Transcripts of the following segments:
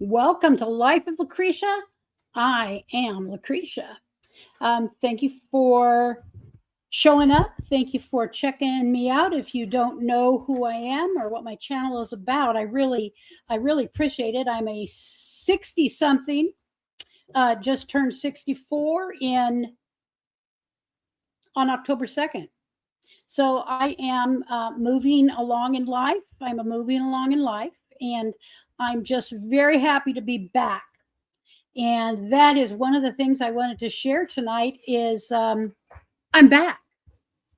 Welcome to Life of Lucretia. I am Lucretia. Thank you for showing up. Thank you for checking me out. If you don't know who I am or what my channel is about, I really appreciate it. I'm a 60 something, just turned 64 on October 2nd. So I am moving along in life. I'm moving along in life, and I'm just very happy to be back. And that is one of the things I wanted to share tonight is I'm back.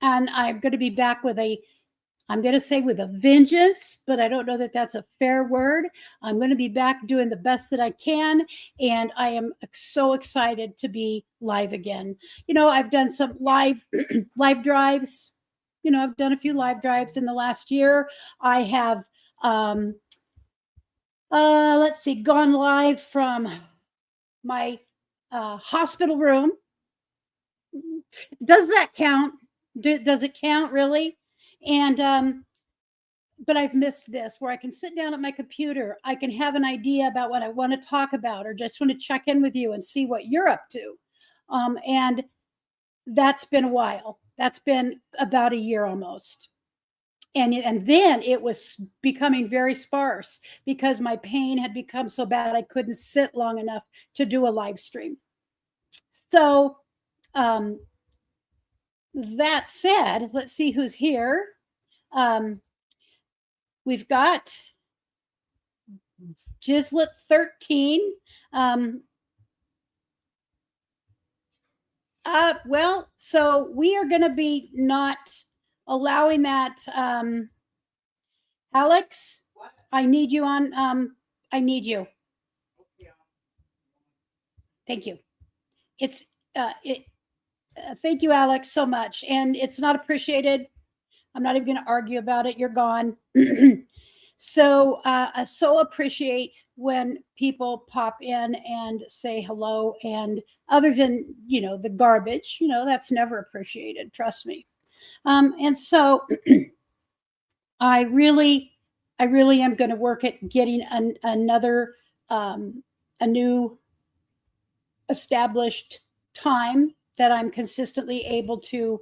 And I'm going to be back with I'm going to say with a vengeance, but I don't know that that's a fair word. I'm going to be back doing the best that I can. And I am so excited to be live again. You know, I've done some live drives. You know, I've done a few live drives in the last year. I have, let's see, gone live from my hospital room. Does that count? Does it count really? And but I've missed this where I can sit down at my computer. I can have an idea about what I want to talk about, or just want to check in with you and see what you're up to. And that's been a while. That's been about a year almost. And then it was becoming very sparse because my pain had become so bad I couldn't sit long enough to do a live stream. So that said, let's see who's here. We've got Gislet 13. Well, so we are going to be not allowing that. Alex, what? I need you on. I need you. Okay. Thank you. It's thank you, Alex, so much. And it's not appreciated. I'm not even going to argue about it. You're gone. So I so appreciate when people pop in and say hello. And other than, you know, the garbage, you know, that's never appreciated. Trust me. And so I really am going to work at getting another, a new established time that I'm consistently able to.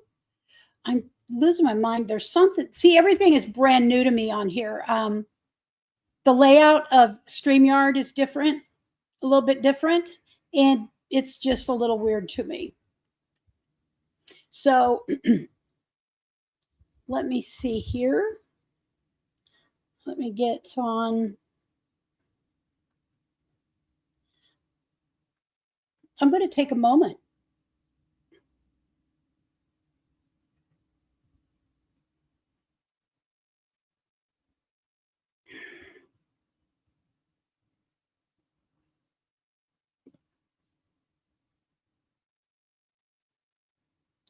I'm losing my mind. There's something. See, everything is brand new to me on here. The layout of StreamYard is different, a little bit different, and it's just a little weird to me. So let me see here. Let me get on. I'm going to take a moment.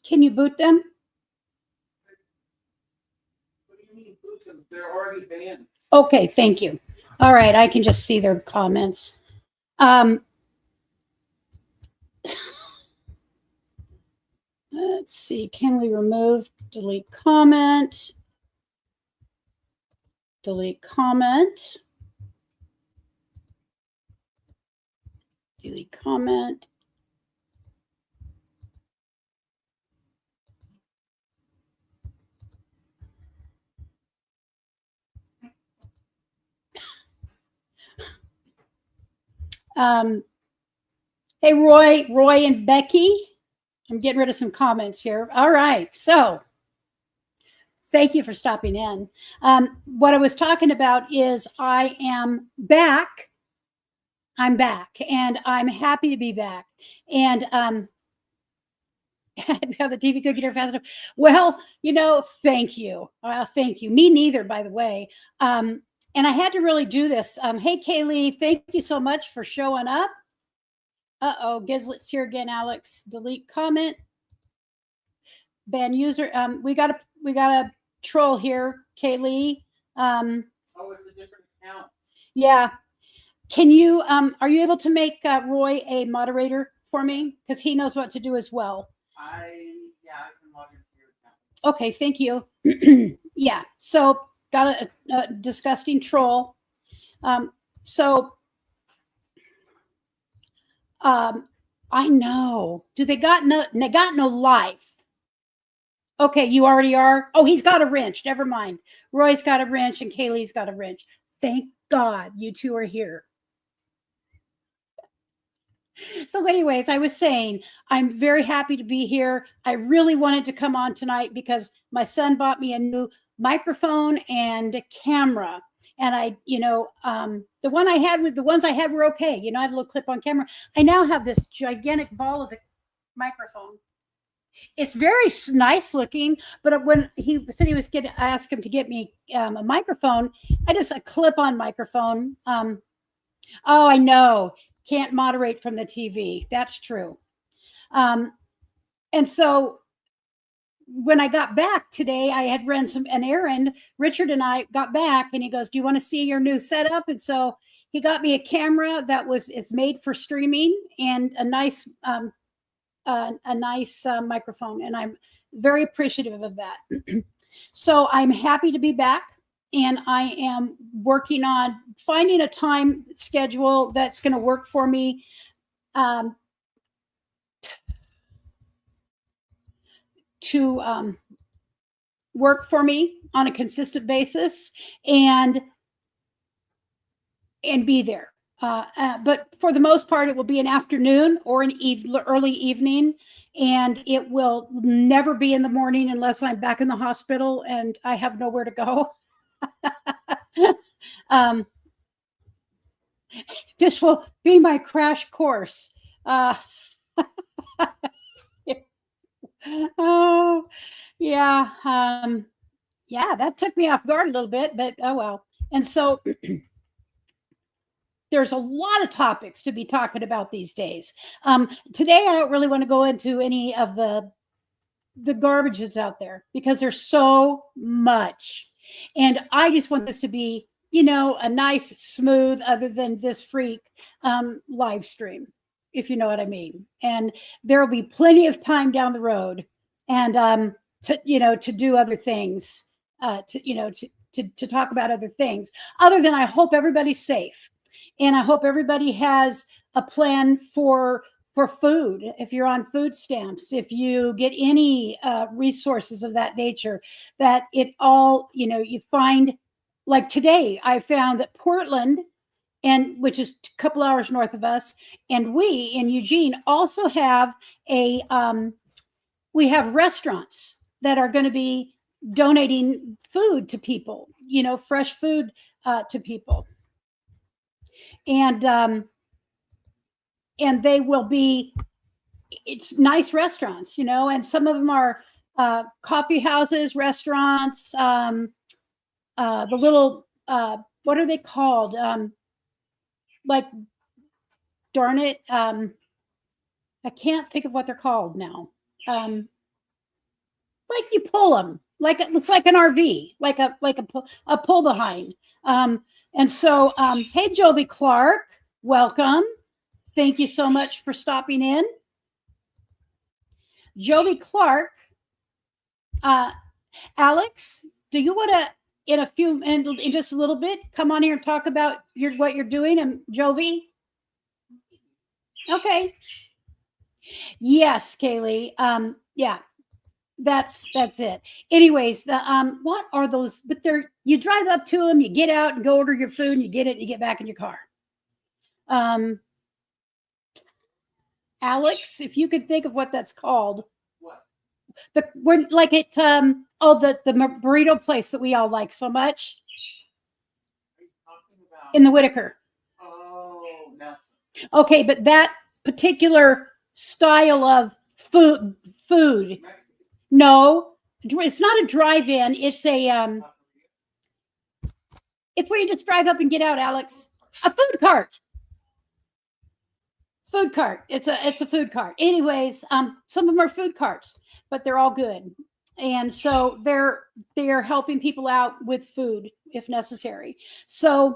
Can you boot them? What do you mean boot them? They're already banned. Okay, thank you. All right, I can just see their comments. Let's see, can we remove, delete comment, delete comment, delete comment. Hey, Roy and Becky. I'm getting rid of some comments here. All right. So thank you for stopping in. What I was talking about is I am back. I'm back, and I'm happy to be back. And have the TV cookie there fast enough. Well, you know, thank you. Thank you. Me neither, by the way. And I had to really do this. Hey, Kaylee, thank you so much for showing up. Uh-oh, Gizlet's here again, Alex. Delete comment. Ban user. We got a troll here, Kaylee. Oh, it's a different account. Yeah. Can you are you able to make Roy a moderator for me? Because he knows what to do as well. I can log into your account. Okay, thank you. Yeah. So got a disgusting troll. So I know. Do they got no? They got no life. Okay, you already are. Oh, he's got a wrench. Never mind. Roy's got a wrench and Kaylee's got a wrench. Thank God you two are here. So, anyways, I was saying I'm very happy to be here. I really wanted to come on tonight because my son bought me a new microphone and camera. And I, the ones I had were okay. I had a little clip on camera. I now have this gigantic ball of a microphone. It's very nice looking, but when he said he was going to ask him to get me a microphone, I just a clip on microphone. Oh, I know. Can't moderate from the TV. That's true. And so when I got back today, I had run an errand. Richard and I got back, and he goes, "Do you want to see your new setup?" And so he got me a camera it's made for streaming and a nice microphone, and I'm very appreciative of that. So I'm happy to be back, and I am working on finding a time schedule that's going to work for me. To work for me on a consistent basis and be there. But for the most part, it will be an afternoon or an early evening, and it will never be in the morning unless I'm back in the hospital and I have nowhere to go. This will be my crash course. Oh, yeah. Yeah, that took me off guard a little bit, but oh well. And so there's a lot of topics to be talking about these days. Today, I don't really want to go into any of the garbage that's out there because there's so much. And I just want this to be, a nice, smooth, other than this freak live stream, if you know what I mean. And there will be plenty of time down the road and to do other things, to talk about other things, other than I hope everybody's safe. And I hope everybody has a plan for food, if you're on food stamps, if you get any resources of that nature, that it all, you find, like today, I found that Portland, and which is a couple hours north of us, and we in Eugene also have we have restaurants that are going to be donating food to people, fresh food to people. And they will be, it's nice restaurants, and some of them are coffee houses, restaurants, the little, what are they called? Like, darn it. I can't think of what they're called now. Like you pull them, like it looks like an RV, like a pull behind. And so, hey, Jovi Clark, welcome. Thank you so much for stopping in. Jovi Clark, Alex, do you want to, in just a little bit, come on here and talk about what you're doing? And Jovi? Okay. Yes, Kaylee. Yeah, that's it. Anyways, the what are those? But you drive up to them, you get out and go order your food, and you get it, and you get back in your car. Alex, if you could think of what that's called. What? When like it the burrito place that we all like so much. In the Whitaker. Oh, Nelson. Okay, but that particular style of food. No, it's not a drive-in. It's a it's where you just drive up and get out, Alex. A food cart. Food cart. It's a food cart. Anyways, some of them are food carts, but they're all good. And so they're helping people out with food if necessary. So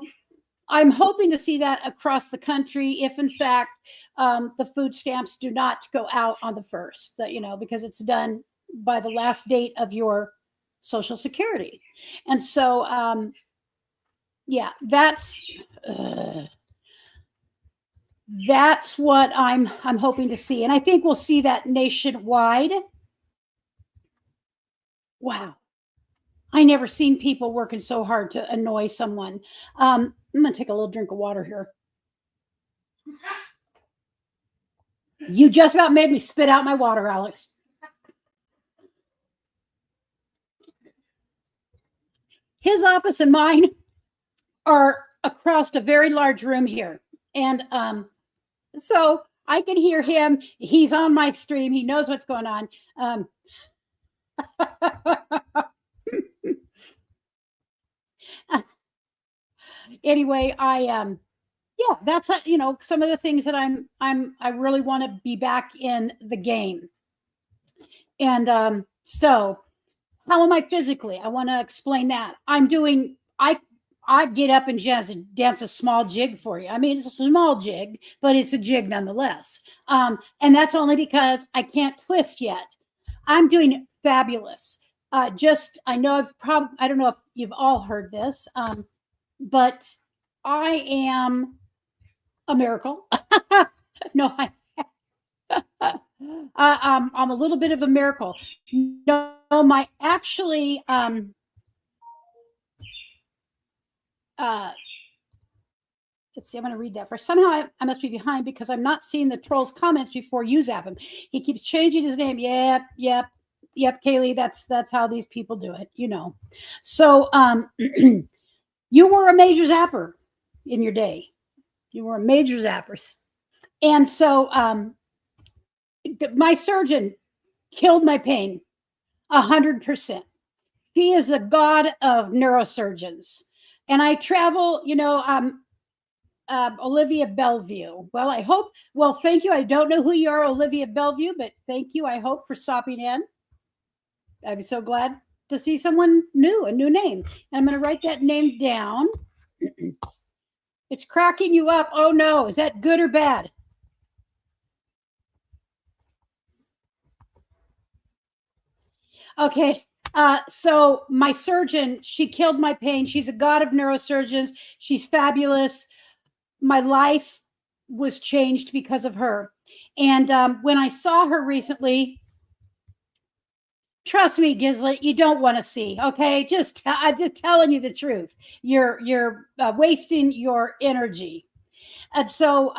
I'm hoping to see that across the country if, in fact, the food stamps do not go out on the 1st, because it's done by the last date of your Social Security. And so, yeah, that's that's what I'm hoping to see. And I think we'll see that nationwide. Wow. I never seen people working so hard to annoy someone. I'm going to take a little drink of water here. You just about made me spit out my water, Alex. His office and mine are across a very large room here. And so I can hear him. He's on my stream. He knows what's going on. Anyway, yeah, that's some of the things that I really want to be back in the game. And so how am I physically? I want to explain that. I get up and dance a small jig for you. I mean, it's a small jig, but it's a jig nonetheless. And that's only because I can't twist yet. I'm doing fabulous. I know I don't know if you've all heard this, but I am a miracle. No, I'm a little bit of a miracle. No, my actually, let's see, I'm going to read that first. Somehow I must be behind because I'm not seeing the troll's comments before you zap him. He keeps changing his name. Yep, Kaylee, that's how these people do it, So, you were a major zapper in your day. You were a major zapper. And so, my surgeon killed my pain 100%. He is the god of neurosurgeons. And I travel, Olivia Bellevue. Well, thank you. I don't know who you are, Olivia Bellevue, but thank you. I hope for stopping in. I'm so glad to see someone new, a new name. And I'm going to write that name down. It's cracking you up. Oh no, is that good or bad? Okay. So my surgeon, she killed my pain. She's a god of neurosurgeons. She's fabulous. My life was changed because of her. And when I saw her recently, trust me, Gislet, you don't want to see. Okay, I'm just telling you the truth. You're wasting your energy. And so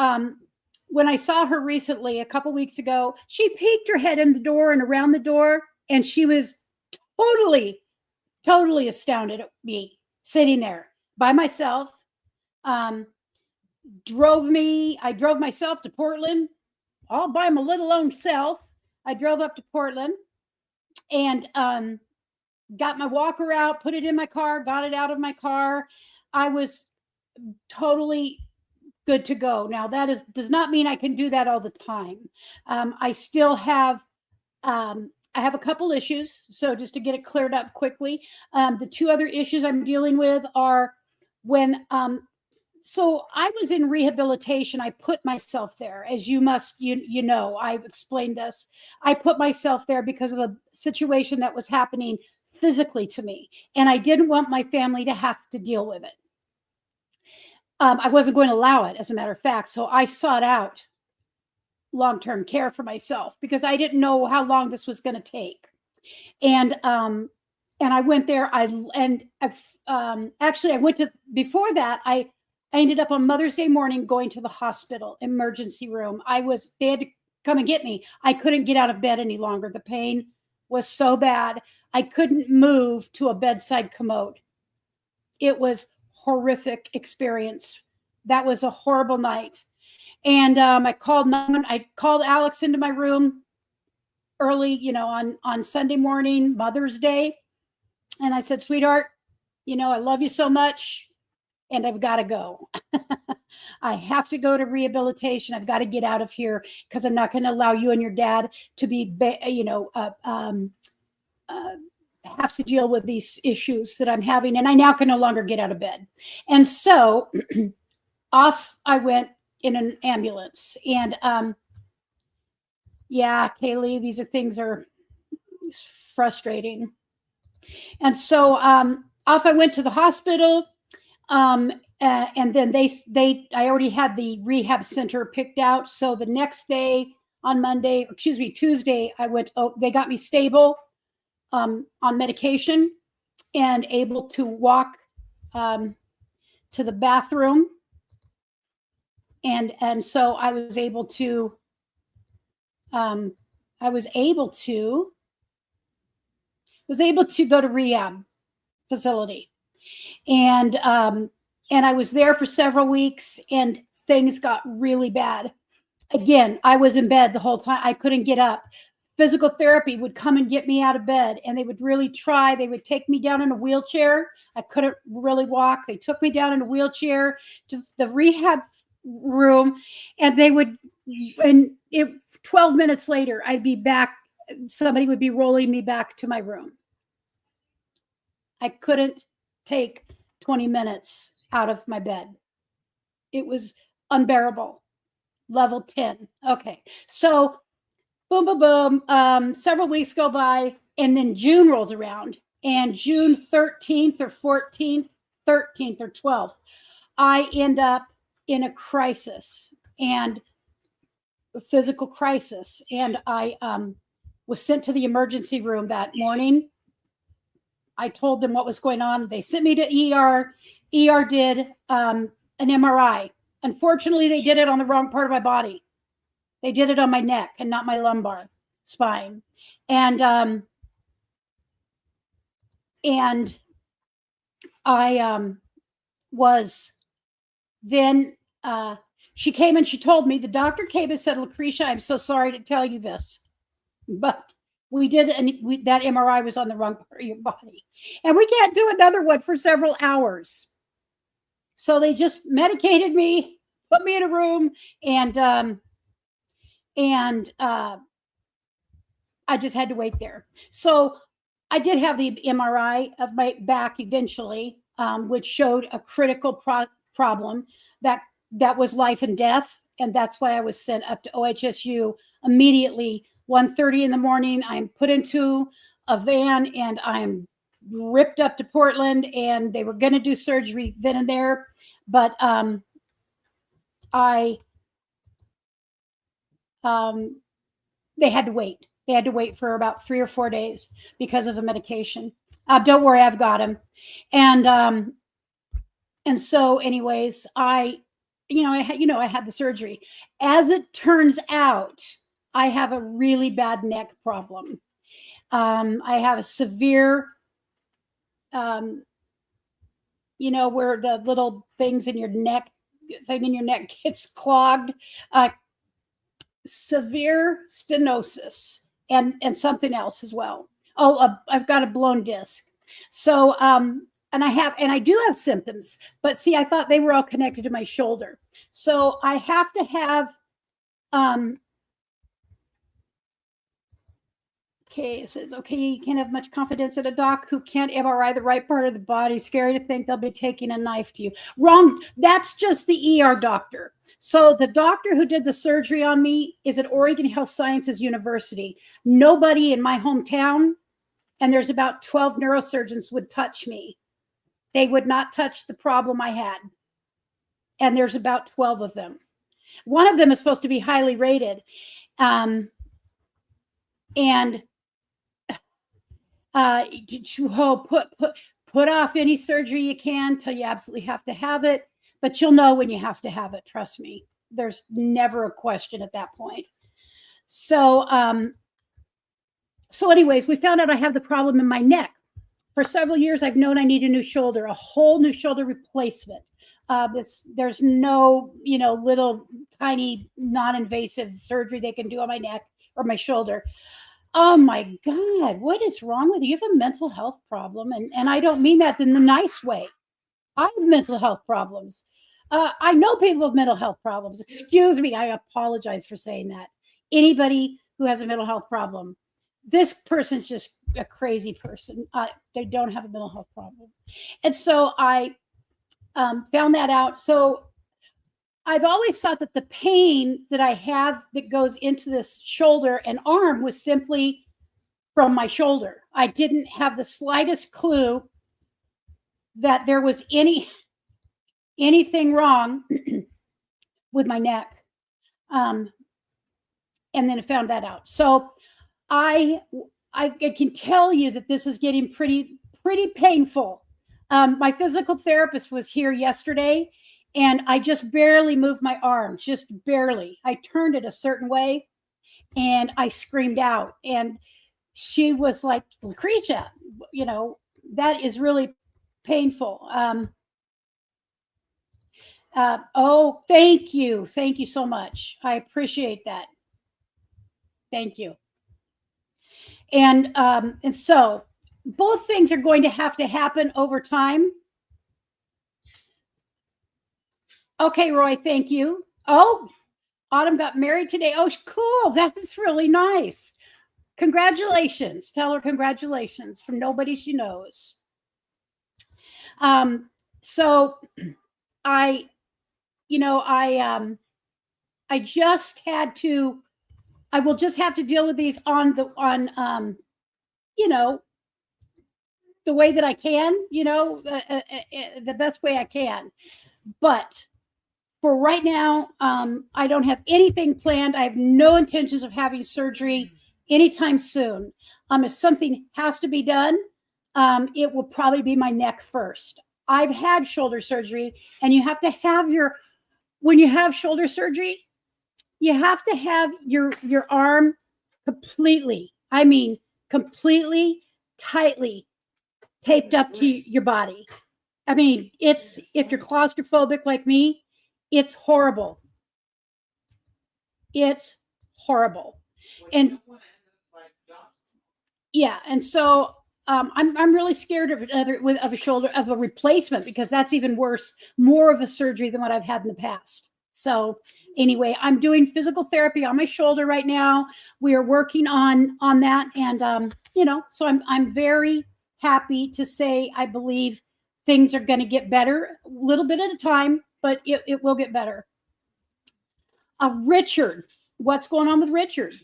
when I saw her recently, a couple weeks ago, she peeked her head in the door and around the door, and she was totally astounded at me sitting there by myself. I drove myself to Portland all by my little own self. I drove up to Portland and got my walker out, put it in my car, got it out of my car. I was totally good to go. Now does not mean I can do that all the time. I still have I have a couple issues. So just to get it cleared up quickly, the two other issues I'm dealing with are when so I was in rehabilitation. I put myself there, as you know, I've explained this. I put myself there because of a situation that was happening physically to me, and I didn't want my family to have to deal with it. I wasn't going to allow it, as a matter of fact. So I sought out long-term care for myself because I didn't know how long this was going to take. And I went there. Actually, I went to before that. I ended up on Mother's Day morning going to the hospital emergency room. They had to come and get me. I couldn't get out of bed any longer. The pain was so bad. I couldn't move to a bedside commode. It was horrific experience. That was a horrible night. And I called Alex into my room early, on Sunday morning, Mother's Day. And I said, sweetheart, I love you so much and I've got to go. I have to go to rehabilitation. I've got to get out of here because I'm not going to allow you and your dad to be, have to deal with these issues that I'm having. And I now can no longer get out of bed. And so off I went in an ambulance. And yeah, Kaylee, these things are frustrating. And so off I went to the hospital. and then I already had the rehab center picked out. So the next day on Tuesday, I went, they got me stable on medication and able to walk to the bathroom. And so I was able to go to rehab facility. And I was there for several weeks, and things got really bad. Again, I was in bed the whole time. I couldn't get up. Physical therapy would come and get me out of bed, and they would really try. They would take me down in a wheelchair. I couldn't really walk. They took me down in a wheelchair to the rehab room, and 12 minutes later, I'd be back. Somebody would be rolling me back to my room. I couldn't take 20 minutes out of my bed. It was unbearable. Level 10. Okay. So boom, boom, boom. Several weeks go by, and then June rolls around, and June 13th or 14th, 13th or 12th, I end up in a crisis, and a physical crisis. And I was sent to the emergency room that morning. I told them what was going on. They sent me to ER. ER did an MRI. Unfortunately, they did it on the wrong part of my body. They did it on my neck and not my lumbar spine. And I was then, she came and she told me, the doctor came and said, Lucretia, I'm so sorry to tell you this, but we did, and that MRI was on the wrong part of your body. And we can't do another one for several hours. So they just medicated me, put me in a room, and I just had to wait there. So I did have the MRI of my back eventually, which showed a critical problem that was life and death. And that's why I was sent up to OHSU immediately. 1:30 in the morning, I'm put into a van and I'm ripped up to Portland, and they were going to do surgery then and there. But they had to wait. They had to wait for about 3 or 4 days because of the medication. Don't worry, I've got him. And so anyways, I had the surgery. As it turns out, I have a really bad neck problem. I have a severe, where the little things in your neck, gets clogged, severe stenosis, and something else as well. I've got a blown disc. So, and I do have symptoms, but see, I thought they were all connected to my shoulder. So I have to have, okay, it says, okay, you can't have much confidence in a doc who can't MRI the right part of the body. Scary to think they'll be taking a knife to you. Wrong. That's just the ER doctor. So the doctor who did the surgery on me is at Oregon Health Sciences University. Nobody in my hometown, and there's about 12 neurosurgeons, would touch me. They would not touch the problem I had. And there's about 12 of them. One of them is supposed to be highly rated. Put off any surgery you can till you absolutely have to have it, but you'll know when you have to have it. Trust me, there's never a question at that point. So anyways, we found out I have the problem in my neck. For several years, I've known I need a new shoulder, a whole new shoulder replacement. There's no, little tiny non-invasive surgery they can do on my neck or my shoulder. Oh my God, what is wrong with you? You have a mental health problem. And I don't mean that in the nice way. I have mental health problems. I know people with mental health problems. Excuse me, I apologize for saying that. Anybody who has a mental health problem, this person's just a crazy person. They don't have a mental health problem. And so I found that out. So I've always thought that the pain that I have that goes into this shoulder and arm was simply from my shoulder. I didn't have the slightest clue that there was any anything wrong with my neck. And then I found that out. So I can tell you that this is getting pretty painful. My physical therapist was here yesterday, and I just barely moved my arm, just barely. I turned it a certain way, and I screamed out, and she was like, "Lucretia, that is really painful." Oh, thank you so much. I appreciate that. Thank you. And so both things are going to happen over time. Okay, Roy, thank you. Oh, Autumn got married today. Oh, cool. That's really nice. Congratulations. Tell her congratulations from nobody she knows. So I just had to, I will just have to deal with these on the way that I can, the best way I can. But for right now, I don't have anything planned. I have no intentions of having surgery anytime soon. If something has to be done, it will probably be my neck first. I've had shoulder surgery, and you have to have when you have shoulder surgery, you have to have your arm completely, I mean, completely tightly taped up to your body. I mean, if you're claustrophobic like me, it's horrible. It's horrible. And yeah, and so I'm really scared of a replacement, because that's even worse, more of a surgery than what I've had in the past. So anyway, I'm doing physical therapy on my shoulder right now. We are working on that, and so I'm very happy to say I believe things are going to get better, a little bit at a time, but it will get better. Richard, what's going on with Richard?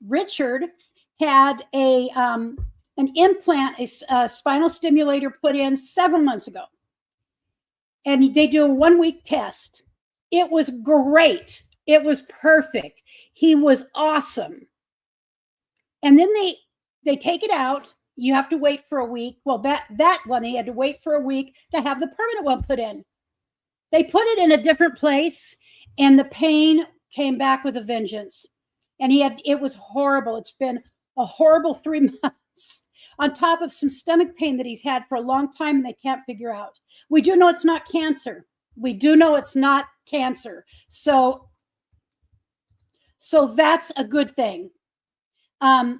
Richard had an implant, a spinal stimulator put in several months ago, and they do a 1 week test. It was great. It was perfect. He was awesome. And then they take it out. You have to wait for a week. Well, that one, he had to wait for a week to have the permanent one put in. They put it in a different place, and the pain came back with a vengeance. And it was horrible. It's been a horrible 3 months, on top of some stomach pain that he's had for a long time, and they can't figure out. We do know it's not cancer. We do know it's not cancer. So that's a good thing. He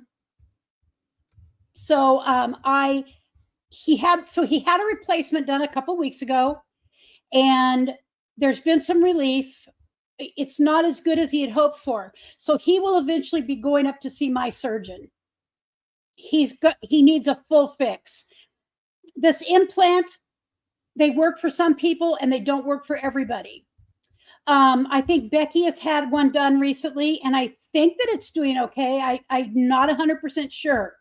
had a replacement done a couple weeks ago, and there's been some relief. It's not as good as he had hoped for. So he will eventually be going up to see my surgeon. He needs a full fix. This implant, they work for some people and they don't work for everybody. I think Becky has had one done recently, and I think that it's doing okay. I'm not 100% sure.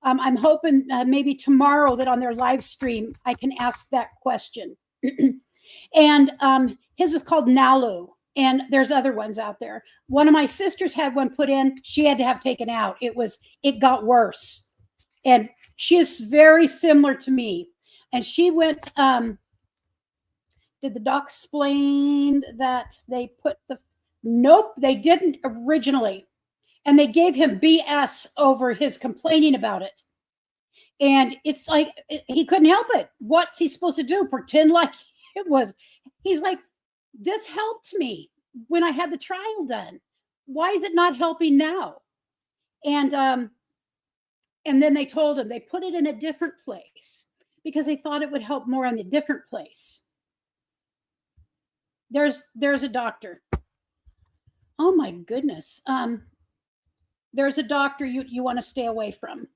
I'm hoping maybe tomorrow that on their live stream I can ask that question. And his is called Nalu, and there's other ones out there. One of my sisters had one put in. She had to have taken out. It got worse, and she is very similar to me. And she went. Did the doc explain that they put the? Nope, they didn't originally, and they gave him BS over his complaining about it. And it's like he couldn't help it. What's he supposed to do? Pretend like it was? He's like, this helped me when I had the trial done. Why is it not helping now? And then they told him they put it in a different place because they thought it would help more on the different place. There's a doctor. Oh my goodness. There's a doctor you want to stay away from.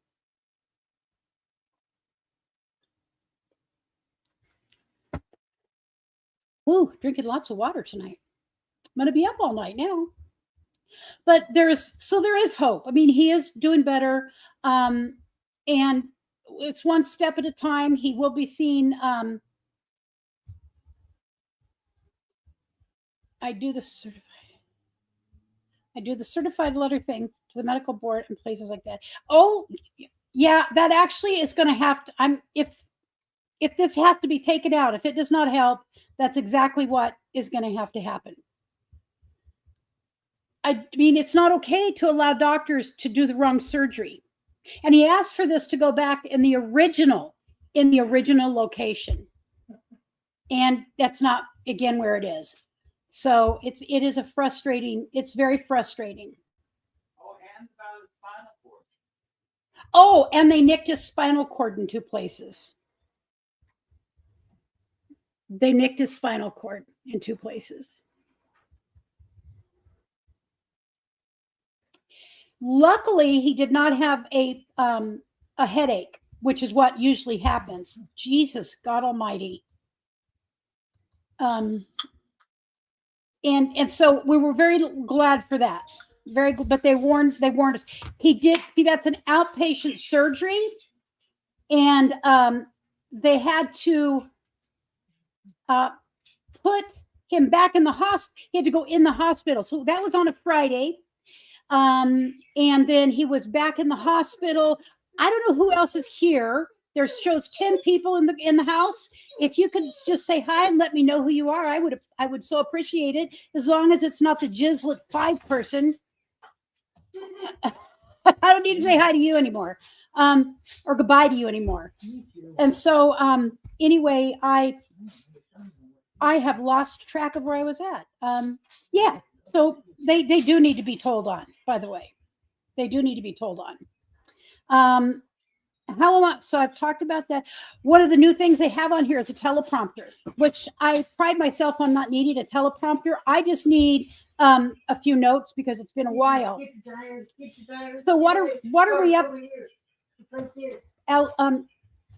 Ooh, drinking lots of water tonight. I'm going to be up all night now. But there is hope. I mean, he is doing better. And it's one step at a time. He will be seeing I do the certified letter thing to the medical board and places like that. Oh, yeah, that actually is going to have to. If this has to be taken out, if it does not help, that's exactly what is going to have to happen. I mean, it's not okay to allow doctors to do the wrong surgery. And he asked for this to go back in the original location. And that's not, again, where it is. So it's very frustrating. Oh, and about his spinal cord. Oh, and they nicked his spinal cord in 2 places. They nicked his spinal cord in 2 places. Luckily, he did not have a headache, which is what usually happens. Jesus, God Almighty. And so we were very glad for that. Very good, but they warned us. He did see that's an outpatient surgery, and they had to put him back in the hospital. He had to go in the hospital. So that was on a Friday. And then he was back in the hospital. I don't know who else is here. There shows 10 people in the house. If you could just say hi and let me know who you are, I would so appreciate it. As long as it's not the Jizlet 5 person. I don't need to say hi to you anymore, or goodbye to you anymore. And so, anyway, I have lost track of where I was at. Yeah. So they do need to be told on, by the way. They do need to be told on. So I've talked about that. One of the new things they have on here is a teleprompter, which I pride myself on not needing a teleprompter. I just need a few notes because it's been a while. So what are we up?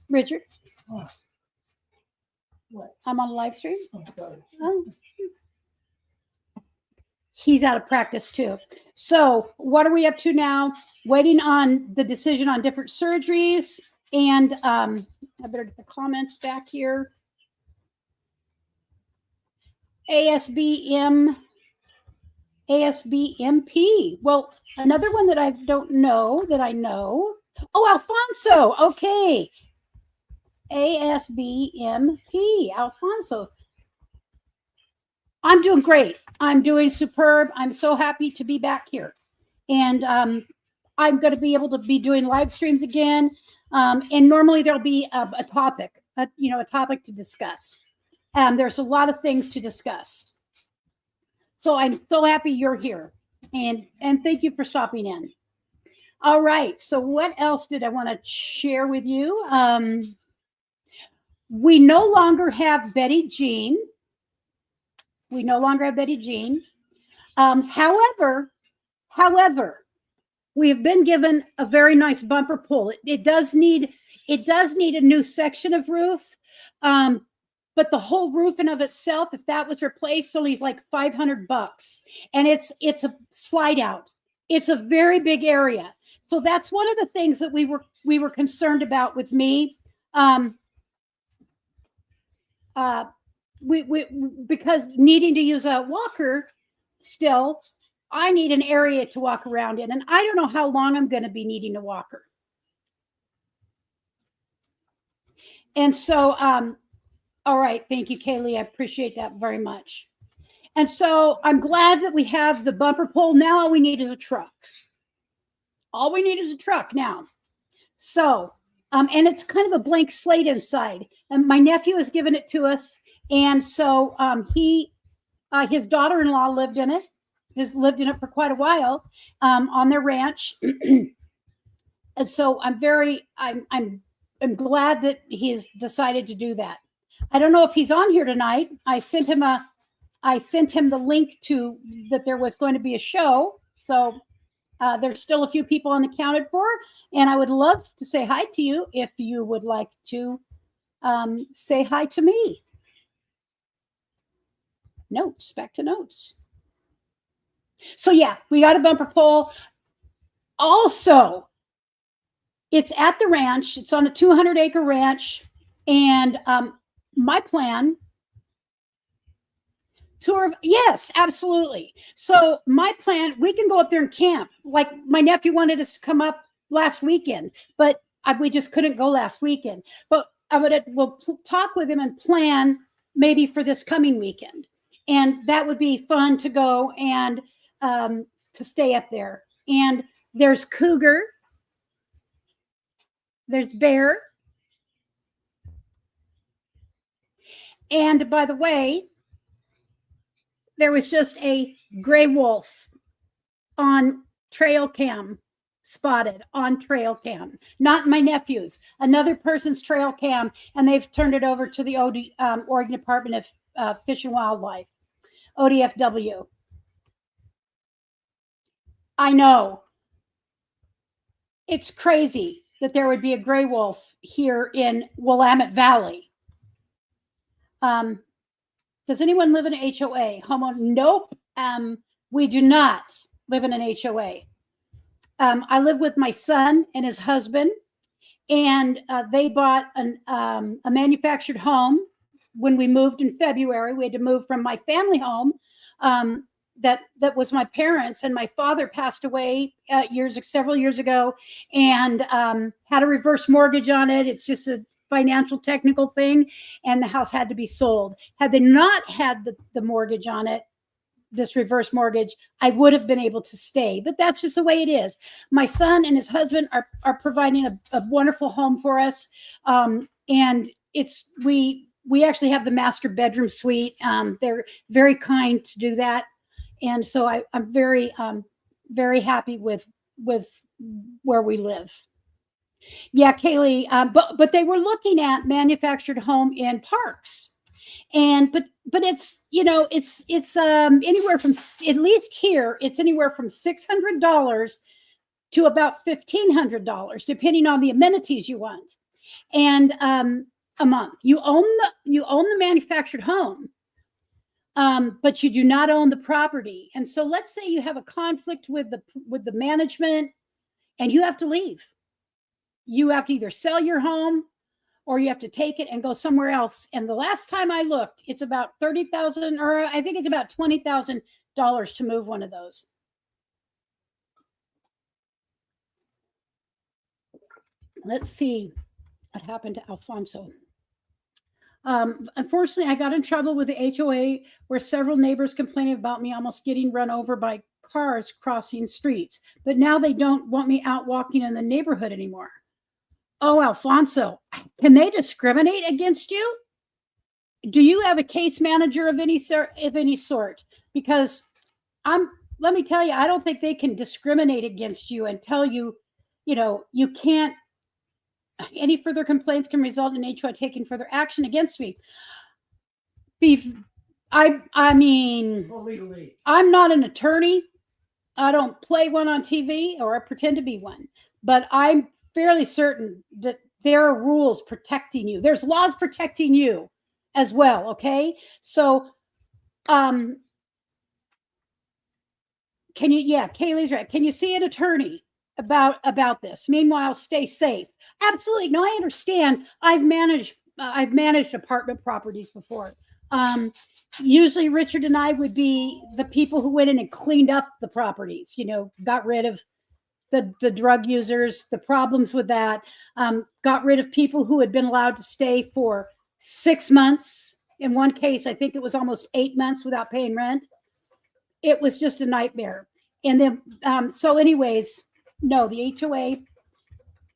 Richard? What? I'm on a live stream. Oh. He's out of practice too. So what are we up to now? Waiting on the decision on different surgeries. And I better get the comments back here. ASBMP. Well, another one that I don't know that I know. Oh, Alfonso. Okay. ASBMP. Alfonso. I'm doing great. I'm doing superb. I'm so happy to be back here. And I'm going to be able to be doing live streams again. And normally there'll be a topic, a topic to discuss. There's a lot of things to discuss. So I'm so happy you're here. And thank you for stopping in. All right. So what else did I want to share with you? We no longer have Betty Jean. We no longer have Betty Jean. However, we have been given a very nice bumper pull. It does need a new section of roof, but the whole roof in of itself, if that was replaced, only like $500, and it's a slide out. It's a very big area, so that's one of the things that we were concerned about with me. Because needing to use a walker still, I need an area to walk around in, and I don't know how long I'm going to be needing a walker. And so, all right, thank you, Kaylee. I appreciate that very much. And so I'm glad that we have the bumper pull. Now all we need is a truck. All we need is a truck now. So, and it's kind of a blank slate inside. And my nephew has given it to us. And so his daughter-in-law lived in it. Has lived in it for quite a while on their ranch. And so I'm glad that he's decided to do that. I don't know if he's on here tonight. I sent him the link to that there was going to be a show. So there's still a few people unaccounted for, and I would love to say hi to you if you would like to say hi to me. Notes, back to notes. So yeah, we got a bumper pull. Also, it's at the ranch. It's on a 200-acre ranch, and my plan Tour of, yes, absolutely. So my plan, we can go up there and camp. Like my nephew wanted us to come up last weekend, but we just couldn't go last weekend. But we'll talk with him and plan maybe for this coming weekend. And that would be fun to go and to stay up there. And there's cougar, there's bear. And by the way, there was just a gray wolf on trail cam, spotted on trail cam, not my nephew's, another person's trail cam, and they've turned it over to the Oregon Department of Fish and Wildlife, ODFW. I know. It's crazy that there would be a gray wolf here in Willamette Valley. Does anyone live in an HOA? Nope. We do not live in an HOA. I live with my son and his husband, and they bought a manufactured home when we moved in February. We had to move from my family home that was my parents, and my father passed away several years ago, and had a reverse mortgage on it. It's just a financial technical thing, and the house had to be sold. Had they not had the mortgage on it, this reverse mortgage, I would have been able to stay, but that's just the way it is. My son and his husband are providing a wonderful home for us. And we actually have the master bedroom suite. They're very kind to do that. And so I'm very, very happy with where we live. Yeah, Kaylee, but they were looking at manufactured home in parks. And but it's it's anywhere from, at least here, it's anywhere from $600 to about $1,500 depending on the amenities you want, and a month. You own the manufactured home, but you do not own the property. And so let's say you have a conflict with the management and you have to leave. You have to either sell your home or you have to take it and go somewhere else. And the last time I looked, it's about $30,000, or I think it's about $20,000 to move one of those. Let's see what happened to Alfonso. Unfortunately, I got in trouble with the HOA where several neighbors complaining about me almost getting run over by cars crossing streets. But now they don't want me out walking in the neighborhood anymore. Oh, Alfonso, can they discriminate against you? Do you have a case manager of any sort? Because let me tell you, I don't think they can discriminate against you and tell you, you can't. Any further complaints can result in HOA taking further action against me. I mean, legally, I'm not an attorney. I don't play one on TV, or I pretend to be one, but I'm fairly certain that there are rules protecting you. There's laws protecting you as well. Okay. So, Kaylee's right. Can you see an attorney about this? Meanwhile, stay safe. Absolutely. No, I understand. I've managed apartment properties before. Usually Richard and I would be the people who went in and cleaned up the properties, got rid of the drug users, the problems with that, got rid of people who had been allowed to stay for 6 months. In one case, I think it was almost 8 months without paying rent. It was just a nightmare. And then, so anyways, no, the HOA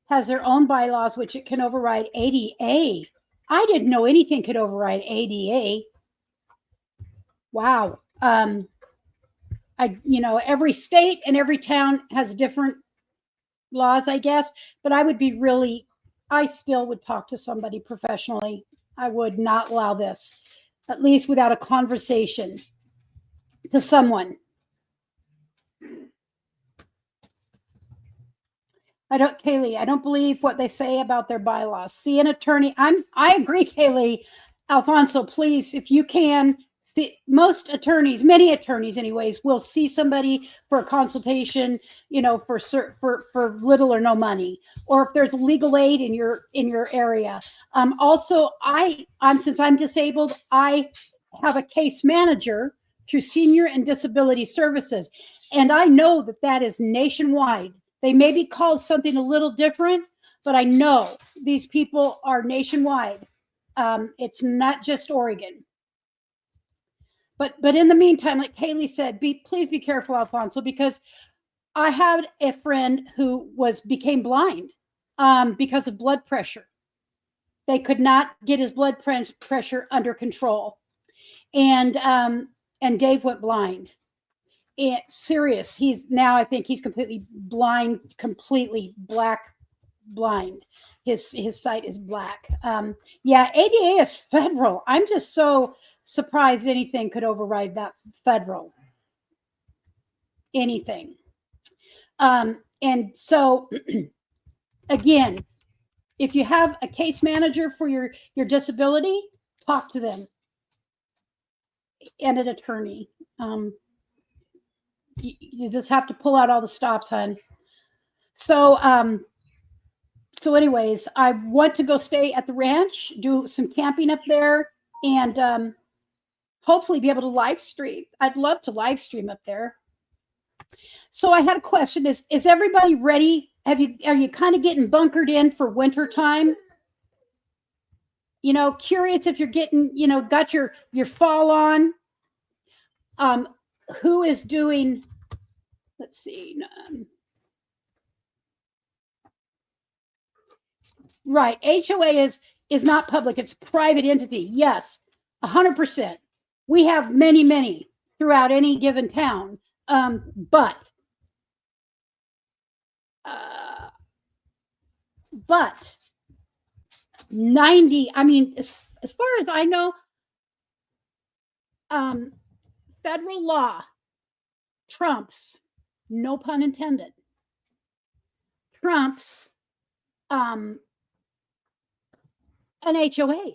has their own bylaws, which it can override ADA. I didn't know anything could override ADA. Wow. Every state and every town has different laws, I guess, but I still would talk to somebody professionally. I would not allow this, at least without a conversation, to someone. Kaylee, I don't believe what they say about their bylaws. See an attorney. I agree, Kaylee. Alfonso, please, if you can. Many attorneys anyways, will see somebody for a consultation, for little or no money, or if there's legal aid in your area. Also, since I'm disabled, I have a case manager through Senior and Disability Services. And I know that that is nationwide. They may be called something a little different, but I know these people are nationwide. It's not just Oregon. But in the meantime, like Kaylee said, please be careful, Alfonso, because I had a friend who became blind because of blood pressure. They could not get his blood pressure under control, and Dave went blind. Serious. I think he's completely blind, completely blind. His sight is black. Yeah, ADA is federal. I'm just so surprised anything could override that federal. Anything. And so again, if you have a case manager for your disability, talk to them, and an attorney. You just have to pull out all the stops, hon. So anyways, I want to go stay at the ranch, do some camping up there, and hopefully be able to live stream. I'd love to live stream up there. So I had a question: Is everybody ready? Are you kind of getting bunkered in for winter time? Curious if you're getting, got your fall on. Who is doing? Let's see. Right, HOA is not public; it's private entity. Yes, 100%. We have many throughout any given town, but 90. I mean, as far as I know, federal law trumps, no pun intended, trumps an HOA,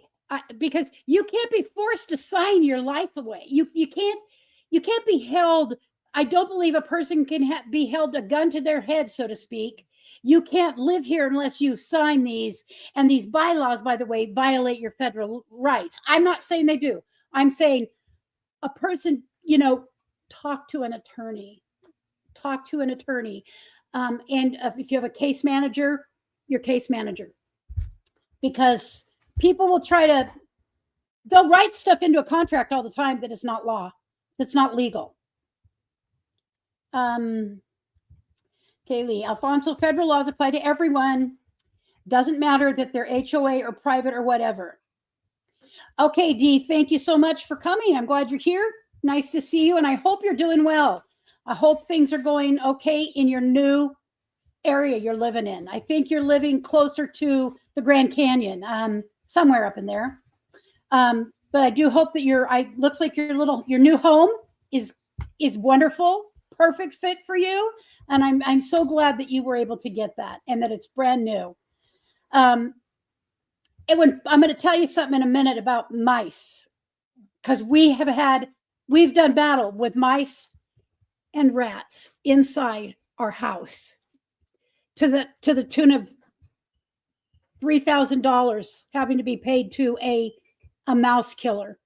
because you can't be forced to sign your life away. You can't be held. I don't believe a person can be held a gun to their head, so to speak. You can't live here unless you sign these. And these bylaws, by the way, violate your federal rights. I'm not saying they do. I'm saying a person, talk to an attorney. Talk to an attorney. And if you have a case manager, your case manager. Because people will they'll write stuff into a contract all the time that is not law, that's not legal. Kaylee, Alfonso, federal laws apply to everyone. Doesn't matter that they're HOA or private or whatever. Okay, Dee, thank you so much for coming. I'm glad you're here. Nice to see you, and I hope you're doing well. I hope things are going okay in your new area you're living in. I think you're living closer to the Grand Canyon, somewhere up in there. But I do hope that looks like your new home is wonderful, perfect fit for you. And I'm so glad that you were able to get that and that it's brand new. I'm going to tell you something in a minute about mice, because we've done battle with mice and rats inside our house to the tune of $3,000 having to be paid to a mouse killer.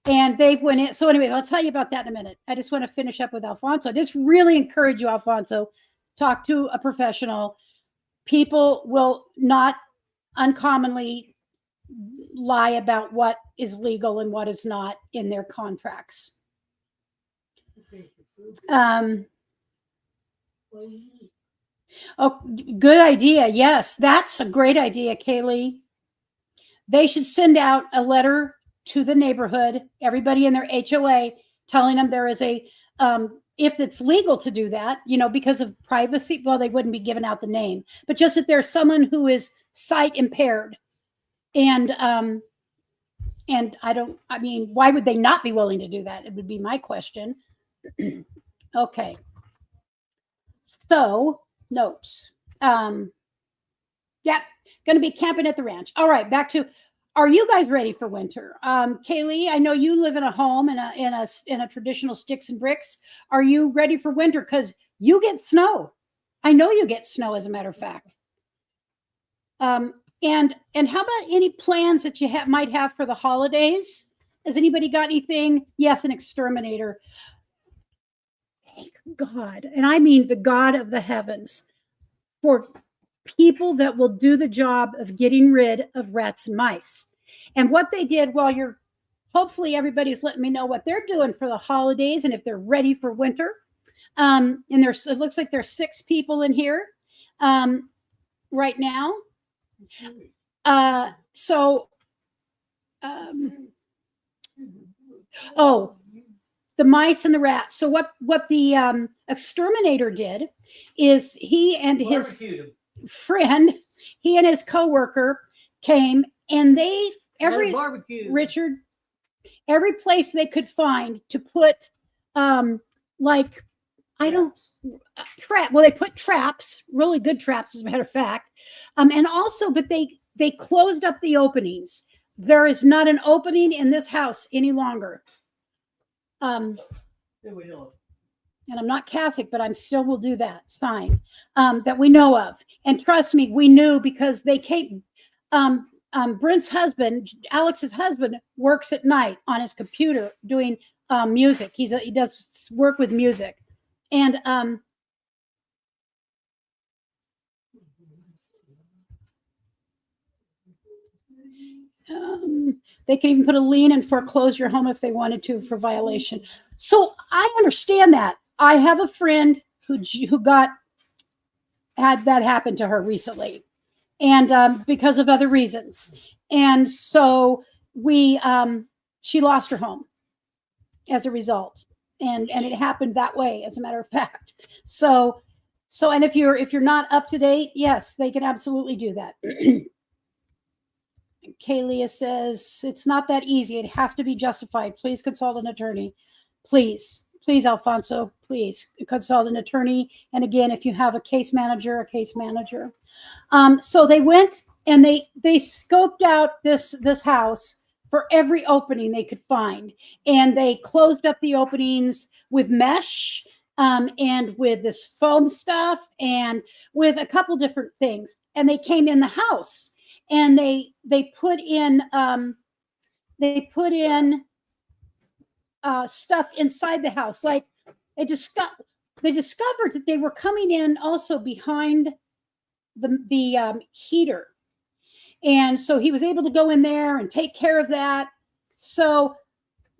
And they've went in. So anyway, I'll tell you about that in a minute. I just want to finish up with Alfonso. I just really encourage you, Alfonso, talk to a professional. People will not uncommonly lie about what is legal and what is not in their contracts. Oh, good idea. Yes, that's a great idea, Kaylee. They should send out a letter to the neighborhood, everybody in their HOA, telling them there is if it's legal to do that, because of privacy. Well, they wouldn't be giving out the name, but just that there's someone who is sight impaired. And why would they not be willing to do that? It would be my question. Okay. So notes. Yep. Going to be camping at the ranch. All right. Back to, are you guys ready for winter? Kaylee, I know you live in a home in a traditional sticks and bricks. Are you ready for winter? Because you get snow. I know you get snow, as a matter of fact. And how about any plans that you might have for the holidays? Has anybody got anything? Yes, an exterminator. Thank God. And I mean the God of the heavens for people that will do the job of getting rid of rats and mice. And what they did while you're, hopefully everybody's letting me know what they're doing for the holidays and if they're ready for winter. And there's, it looks like there's 6 people in here right now. Oh, the mice and the rats. So what the exterminator did is he and his friend, he and his coworker came, and they Richard, every place they could find to put like, I don't trap. Well, they put traps, really good traps, as a matter of fact. And also, but they closed up the openings. There is not an opening in this house any longer. And I'm not Catholic, but I'm still will do that sign that we know of. And trust me, we knew because they came. Brent's husband, Alex's husband, works at night on his computer doing music. He does work with music, and they can even put a lien and foreclose your home if they wanted to for violation. So I understand that. I have a friend who had that happen to her recently, and because of other reasons, and so she lost her home as a result, and it happened that way, as a matter of fact. So and if you're not up to date, yes, they can absolutely do that. Kaylia says it's not that easy. It has to be justified. Please consult an attorney. Please, Alfonso, please consult an attorney. And again, if you have a case manager. So they went and they scoped out this house for every opening they could find, and they closed up the openings with mesh and with this foam stuff and with a couple different things. And they came in the house. And they put in stuff inside the house. Like they discovered that they were coming in also behind the heater, and so he was able to go in there and take care of that. So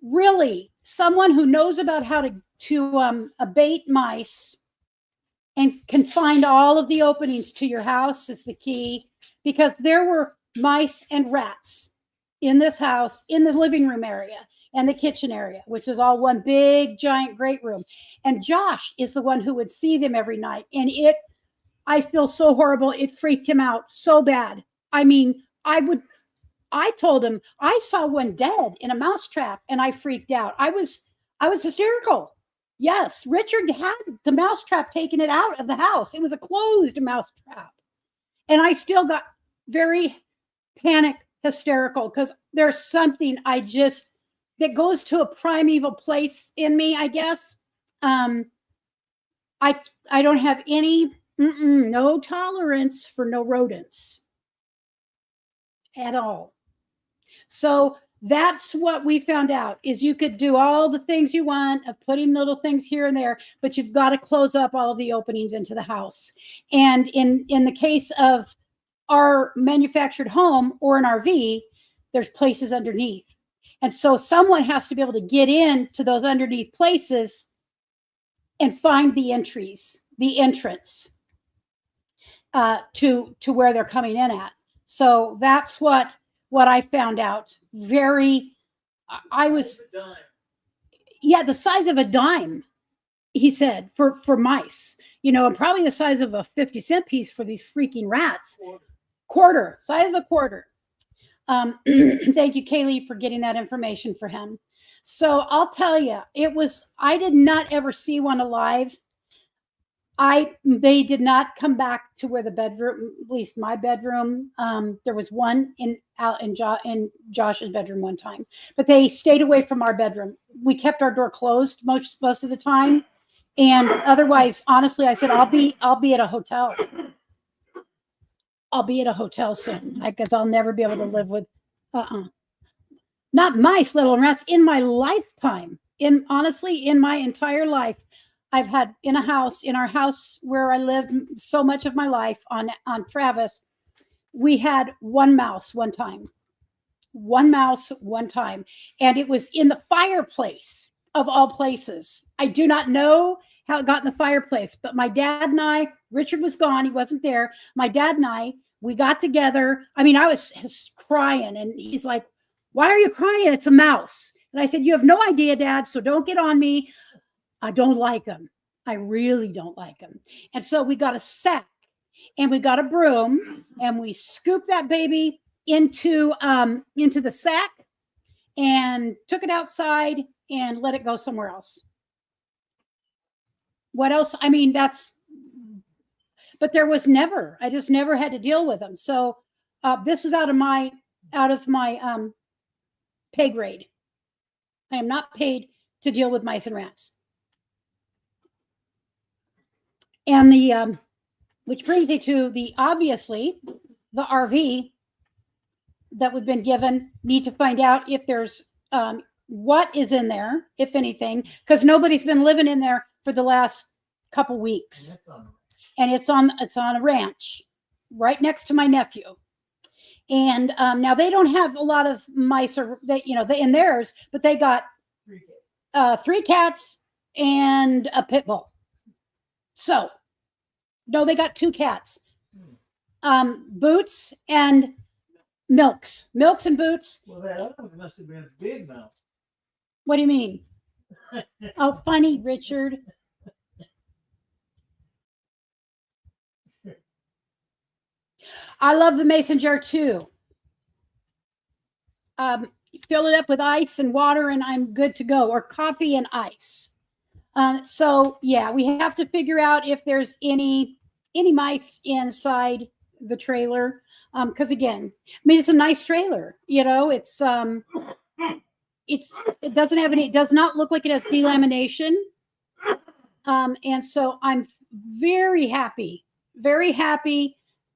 really, someone who knows about how to abate mice and can find all of the openings to your house is the key. Because there were mice and rats in this house, in the living room area and the kitchen area, which is all one big, giant, great room. And Josh is the one who would see them every night. And I feel so horrible. It freaked him out so bad. I mean, I told him I saw one dead in a mousetrap and I freaked out. I was hysterical. Yes, Richard had the mousetrap taken it out of the house. It was a closed mousetrap. And I still got very panic hysterical because there's something that goes to a primeval place in me, I guess. I don't have any, no tolerance for no rodents at all. So that's what we found out is you could do all the things you want of putting little things here and there, but you've got to close up all of the openings into the house. And in the case of our manufactured home or an RV, there's places underneath. And so someone has to be able to get into those underneath places and find the entrance to where they're coming in at. So that's what I found out. The size of a dime, he said, for mice, and probably the size of a 50-cent piece for these freaking rats. Size of a quarter. Thank you, Kaylee, for getting that information for him. So I'll tell you, I did not ever see one alive. They did not come back to where the bedroom, at least my bedroom. There was one in Josh's bedroom one time, but they stayed away from our bedroom. We kept our door closed most of the time, and otherwise, honestly, I said I'll be at a hotel. I'll be at a hotel soon, because I'll never be able to live with. not mice, let alone rats, in my lifetime. Honestly, in my entire life, I've had in our house where I lived so much of my life on Travis, we had one mouse one time. One mouse one time. And it was in the fireplace of all places. I do not know how it got in the fireplace, but my dad and I, Richard was gone, he wasn't there. My dad and I, we got together. I mean, I was crying, and he's like, "Why are you crying? It's a mouse." And I said, "You have no idea, Dad, so don't get on me. I don't like them. I really don't like them." And so we got a sack and we got a broom and we scooped that baby into the sack and took it outside and let it go somewhere else. What else? I mean, but there was never, I just never had to deal with them. So this is out of my pay grade. I am not paid to deal with mice and rats. And the which brings me to the obviously the RV that we've been given. Need to find out if there's what is in there, if anything, because nobody's been living in there for the last couple weeks. And it's on a ranch right next to my nephew. And now they don't have a lot of mice or they in theirs, but they got 3 cats and a pit bull. So no, they got 2 cats. Boots and Milks and Boots. Well, that other one must have been a big mouse. What do you mean? Oh, funny, Richard. I love the mason jar too. Fill it up with ice and water and I'm good to go, or coffee and ice. So yeah, we have to figure out if there's any mice inside the trailer. Because again, I mean, it's a nice trailer, it doesn't have any, it does not look like it has delamination. And so I'm very happy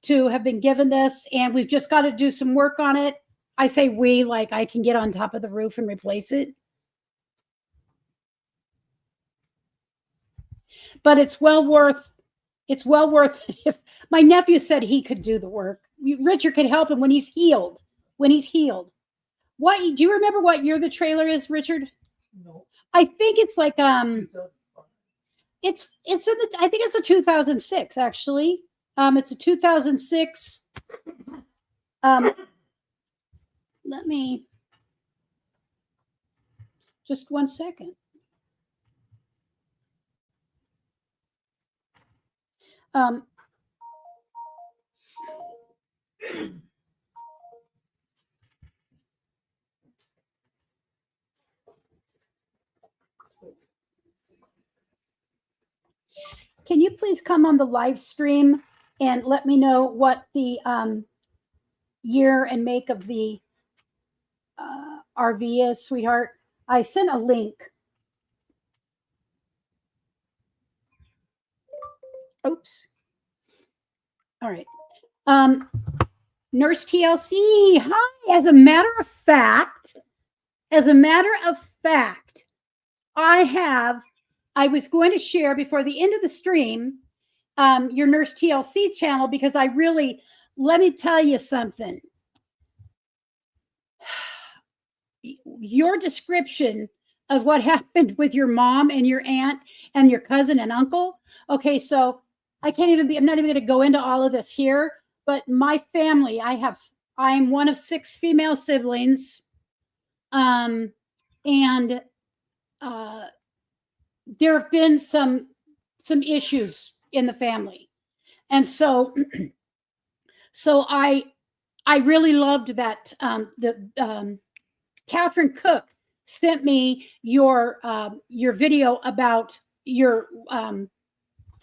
to have been given this, and we've just got to do some work on it. I say we, like I can get on top of the roof and replace it. But it's well worth it. If my nephew said he could do the work, Richard could help him when he's healed. What do you remember what year the trailer is, Richard? No. I think it's like it's I think it's a 2006 actually. It's a 2006. Let me just 1 second. Can you please come on the live stream and let me know what the year and make of the RV is, sweetheart? I sent a link. Oops. All right. Nurse TLC, hi. As a matter of fact, I was going to share before the end of the stream your Nurse TLC channel, because let me tell you something. Your description of what happened with your mom and your aunt and your cousin and uncle. Okay, so I'm not even going to go into all of this here, but my family, I'm one of 6 female siblings. And there have been some issues in the family. And so I really loved that Catherine Cook sent me your video about your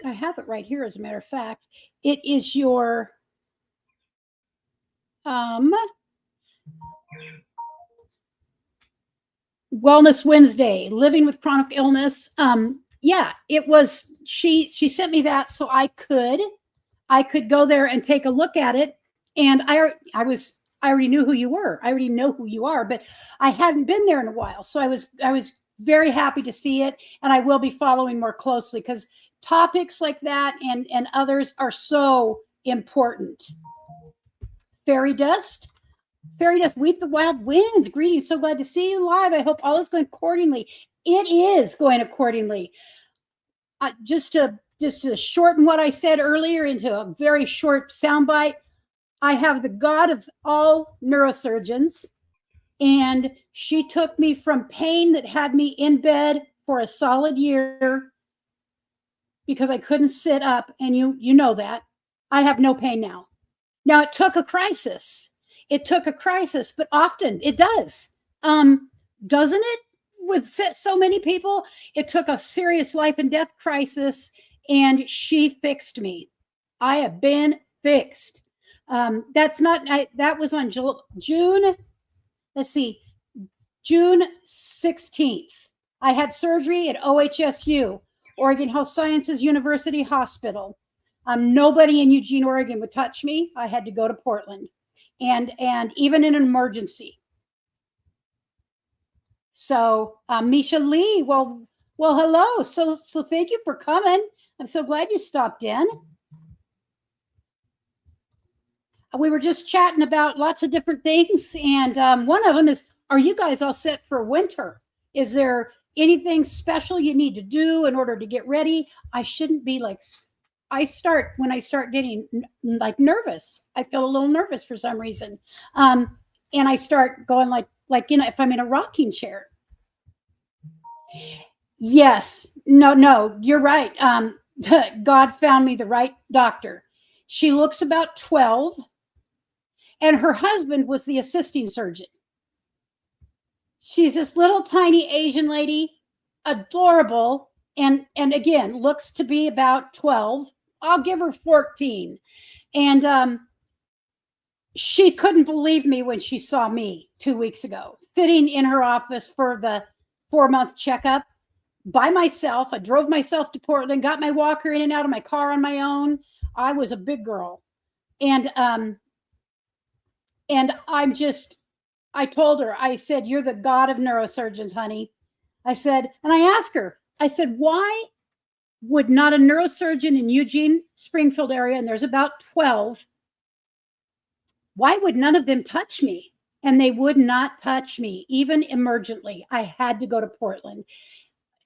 I have it right here, as a matter of fact. It is your Wellness Wednesday, living with chronic illness. Yeah, it was, she sent me that so I could go there and take a look at it. And I I already knew who you were. I already know who you are, but I hadn't been there in a while. So I was very happy to see it, and I will be following more closely because topics like that and others are so important. Fairy dust. Fairy dust, weep the wild winds. Greetings. So glad to see you live. I hope all is going accordingly. It is going accordingly. Just to shorten what I said earlier into a very short soundbite, I have the God of all neurosurgeons, and she took me from pain that had me in bed for a solid year because I couldn't sit up, and you know that. I have no pain now. Now it took a crisis. It took a crisis, but often it does. Doesn't it? With so many people, it took a serious life and death crisis, and she fixed me. I have been fixed. That's not, that was on June, let's see, June 16th. I had surgery at OHSU, Oregon Health Sciences University Hospital. Nobody in Eugene, Oregon would touch me. I had to go to Portland, and even in an emergency. So, Misha Lee, well, hello. So thank you for coming. I'm so glad you stopped in. We were just chatting about lots of different things, and one of them is, are you guys all set for winter? Is there anything special you need to do in order to get ready? I shouldn't be like, when I start getting like nervous, I feel a little nervous for some reason. And I start going like, if I'm in a rocking chair. Yes, no, you're right. God found me the right doctor. She looks about 12, and her husband was the assisting surgeon. She's this little tiny Asian lady, adorable, and again, looks to be about 12. I'll give her 14. And she couldn't believe me when she saw me 2 weeks ago, sitting in her office for the 4-month checkup by myself. I drove myself to Portland, got my walker in and out of my car on my own. I was a big girl. And I told her, I said, you're the God of neurosurgeons, honey. I said, and I asked her, I said, why would not a neurosurgeon in Eugene, Springfield area, and there's about 12, why would none of them touch me? And they would not touch me, even emergently. I had to go to Portland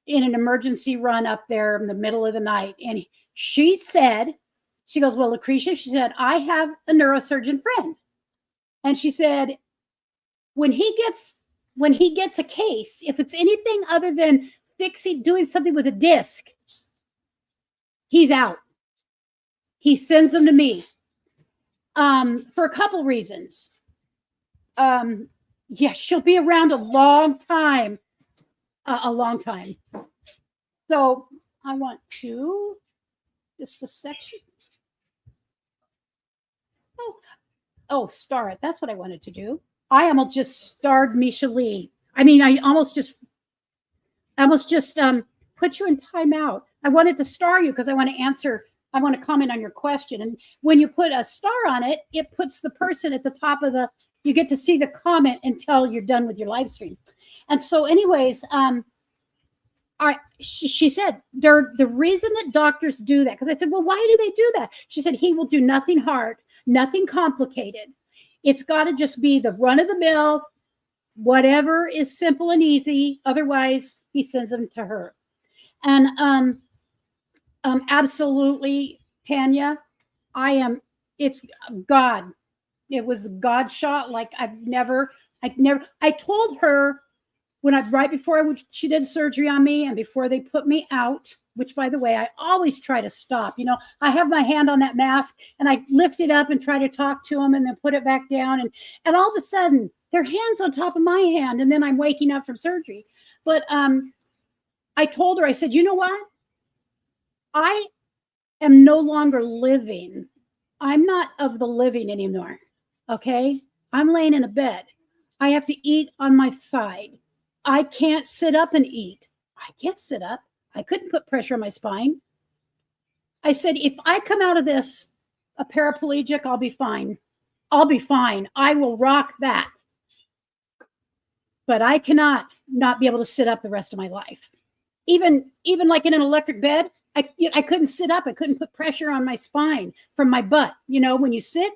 in an emergency run up there in the middle of the night. And she said, she goes, well, Lucretia, she said, I have a neurosurgeon friend. And she said, when he gets a case, if it's anything other than doing something with a disc, he's out. He sends them to me. For a couple reasons. Yeah, she'll be around a long time. So I want to, just a section. Oh, star it. That's what I wanted to do. I almost just starred Misha Lee. I mean, I almost just put you in timeout. I wanted to star you because I want to comment on your question. And when you put a star on it, it puts the person at the top of you get to see the comment until you're done with your live stream. And so anyways, she said, the reason that doctors do that, because I said, well, why do they do that? She said, he will do nothing hard, nothing complicated. It's got to just be the run of the mill, whatever is simple and easy. Otherwise, he sends them to her. And absolutely, Tanya, it's God. It was a God shot. Like I told her right before she did surgery on me and before they put me out, which by the way, I always try to stop. I have my hand on that mask and I lift it up and try to talk to them and then put it back down. And all of a sudden their hand's on top of my hand. And then I'm waking up from surgery. But I told her, I said, you know what? I am no longer living. I'm not of the living anymore. Okay. I'm laying in a bed. I have to eat on my side. I can't sit up and eat. I can't sit up. I couldn't put pressure on my spine. I said, if I come out of this a paraplegic, I'll be fine. I'll be fine. I will rock that. But I cannot not be able to sit up the rest of my life. Even like in an electric bed, I couldn't sit up. I couldn't put pressure on my spine from my butt. You know, when you sit,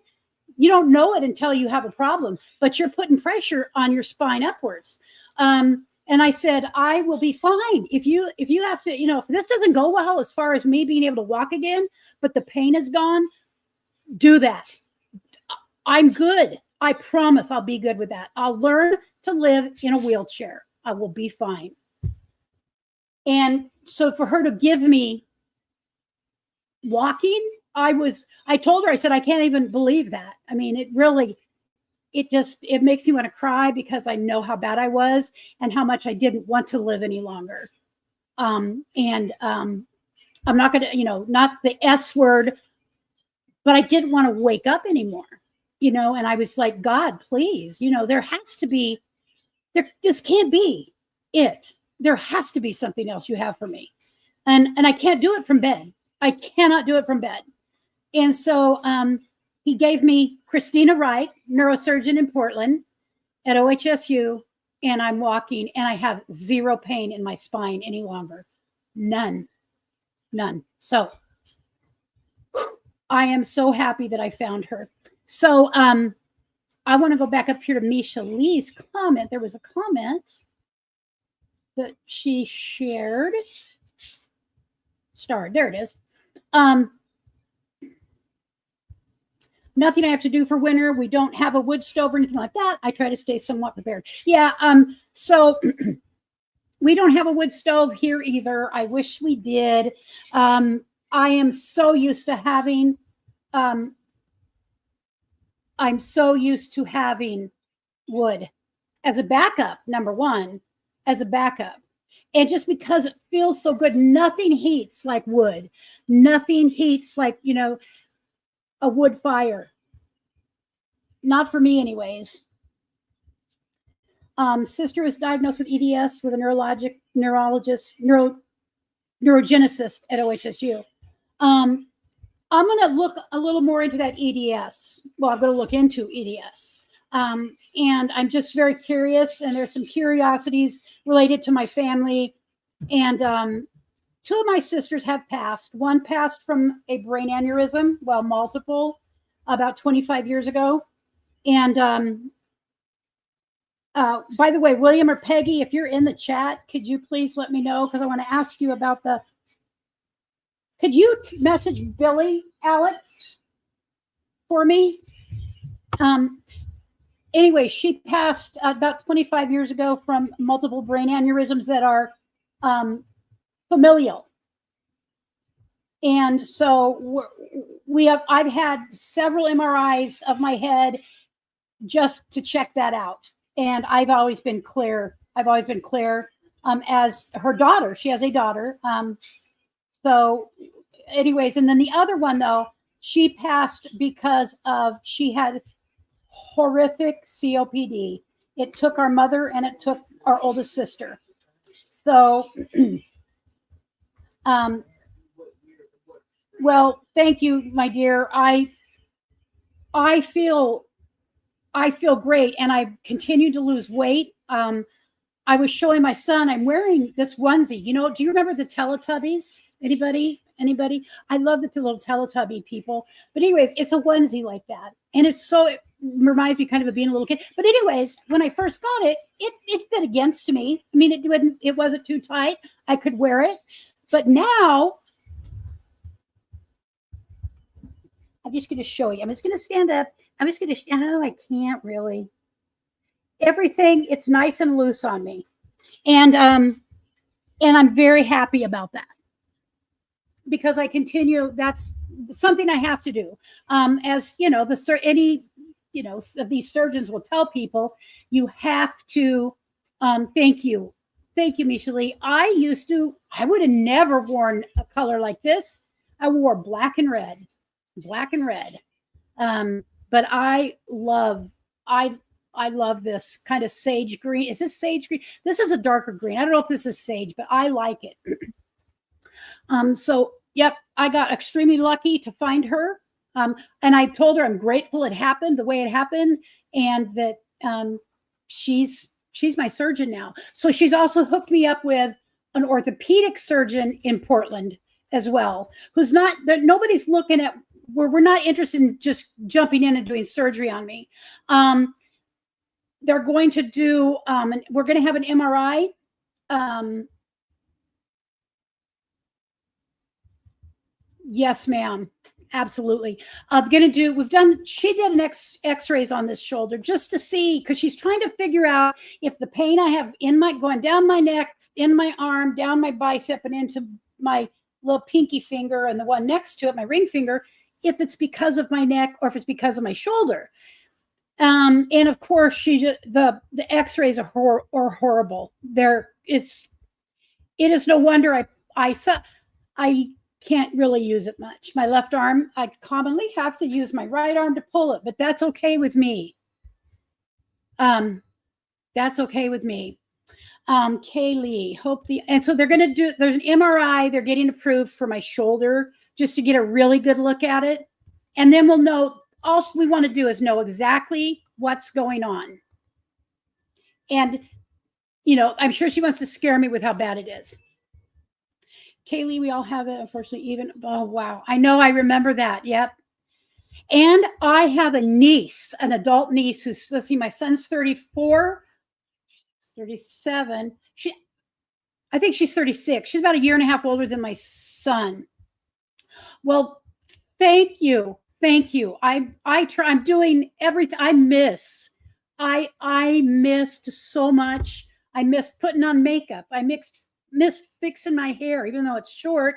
you don't know it until you have a problem, but you're putting pressure on your spine upwards. And I said, I will be fine. If you have to, you know, if this doesn't go well as far as me being able to walk again, but the pain is gone, do that. I'm good. I promise I'll be good with that. I'll learn to live in a wheelchair. I will be fine. And so for her to give me walking, I told her, I said, I can't even believe that. I mean, it makes me want to cry because I know how bad I was and how much I didn't want to live any longer. I'm not going to, you know, not the S word, but I didn't want to wake up anymore, you know, and I was like, God, please, you know, there has to be, this can't be it. There has to be something else you have for me. And I can't do it from bed. I cannot do it from bed. And so he gave me Christina Wright, neurosurgeon in Portland at OHSU, and I'm walking and I have zero pain in my spine any longer. None. So I am so happy that I found her. So I want to go back up here to Misha Lee's comment. There was a comment that she shared. There it is. Nothing I have to do for winter. We don't have a wood stove or anything like that. I try to stay somewhat prepared. Yeah. So we don't have a wood stove here either. I wish we did. I am so used to having, wood as a backup, number one, as a backup. And just because it feels so good, nothing heats like wood. Nothing heats like, you know, a wood fire. Not for me anyways. Sister was diagnosed with EDS with a neurogeneticist at OHSU. I'm going to look a little more into that EDS. Well, I'm going to look into EDS. And I'm just very curious, and there's some curiosities related to my family. And two of my sisters have passed. One passed from a brain aneurysm, well, multiple, about 25 years ago. And by the way, William or Peggy, if you're in the chat, could you please let me know? Because I want to ask you about could you message Billy, Alex, for me? Anyway, she passed about 25 years ago from multiple brain aneurysms that are familial. And so I've had several MRIs of my head just to check that out. And I've always been clear. As her daughter. She has a daughter. So anyways, and then the other one though, she passed because she had horrific COPD. It took our mother and it took our oldest sister. So, well, thank you, my dear. I feel great, and I've continued to lose weight. I was showing my son, I'm wearing this onesie. You know, do you remember the Teletubbies? Anybody? I love the little Teletubby people. But anyways, it's a onesie like that. And it reminds me kind of being a little kid. But anyways, when I first got it, it fit against me. I mean, it wasn't too tight. I could wear it. But now, I'm just going to show you. I'm just going to stand up. I'm just going to, I can't really. Everything, it's nice and loose on me. And I'm very happy about that. Because I continue, that's something I have to do. As you know, of these surgeons will tell people, you have to, thank you, Misha Lee. I would have never worn a color like this. I wore black and red. But I love this kind of sage green. Is this sage green? This is a darker green. I don't know if this is sage, but I like it. So, yep, I got extremely lucky to find her. And I told her I'm grateful it happened the way it happened, and that she's my surgeon now. So she's also hooked me up with an orthopedic surgeon in Portland as well, who's not that nobody's looking at where we're not interested in just jumping in and doing surgery on me. They're going to do, and we're going to have an MRI. Yes, ma'am. Absolutely. She did an x-rays on this shoulder just to see, because she's trying to figure out if the pain I have going down my neck, in my arm, down my bicep, and into my little pinky finger and the one next to it, my ring finger, if it's because of my neck or if it's because of my shoulder. And of course, the x-rays are horrible. It is no wonder I can't really use it much. My left arm, I commonly have to use my right arm to pull it, but that's okay with me. That's okay with me. Kaylee, and so there's an MRI, they're getting approved for my shoulder just to get a really good look at it. And then we'll know, all we want to do is know exactly what's going on. And, I'm sure she wants to scare me with how bad it is. Kaylee, we all have it, unfortunately, oh, wow. I know, I remember that. Yep. And I have a niece, an adult niece let's see, my son's 34, 37. I think she's 36. She's about a year and a half older than my son. Well, thank you. Thank you. I'm doing everything. I missed so much. I missed putting on makeup. I missed fixing my hair, even though it's short,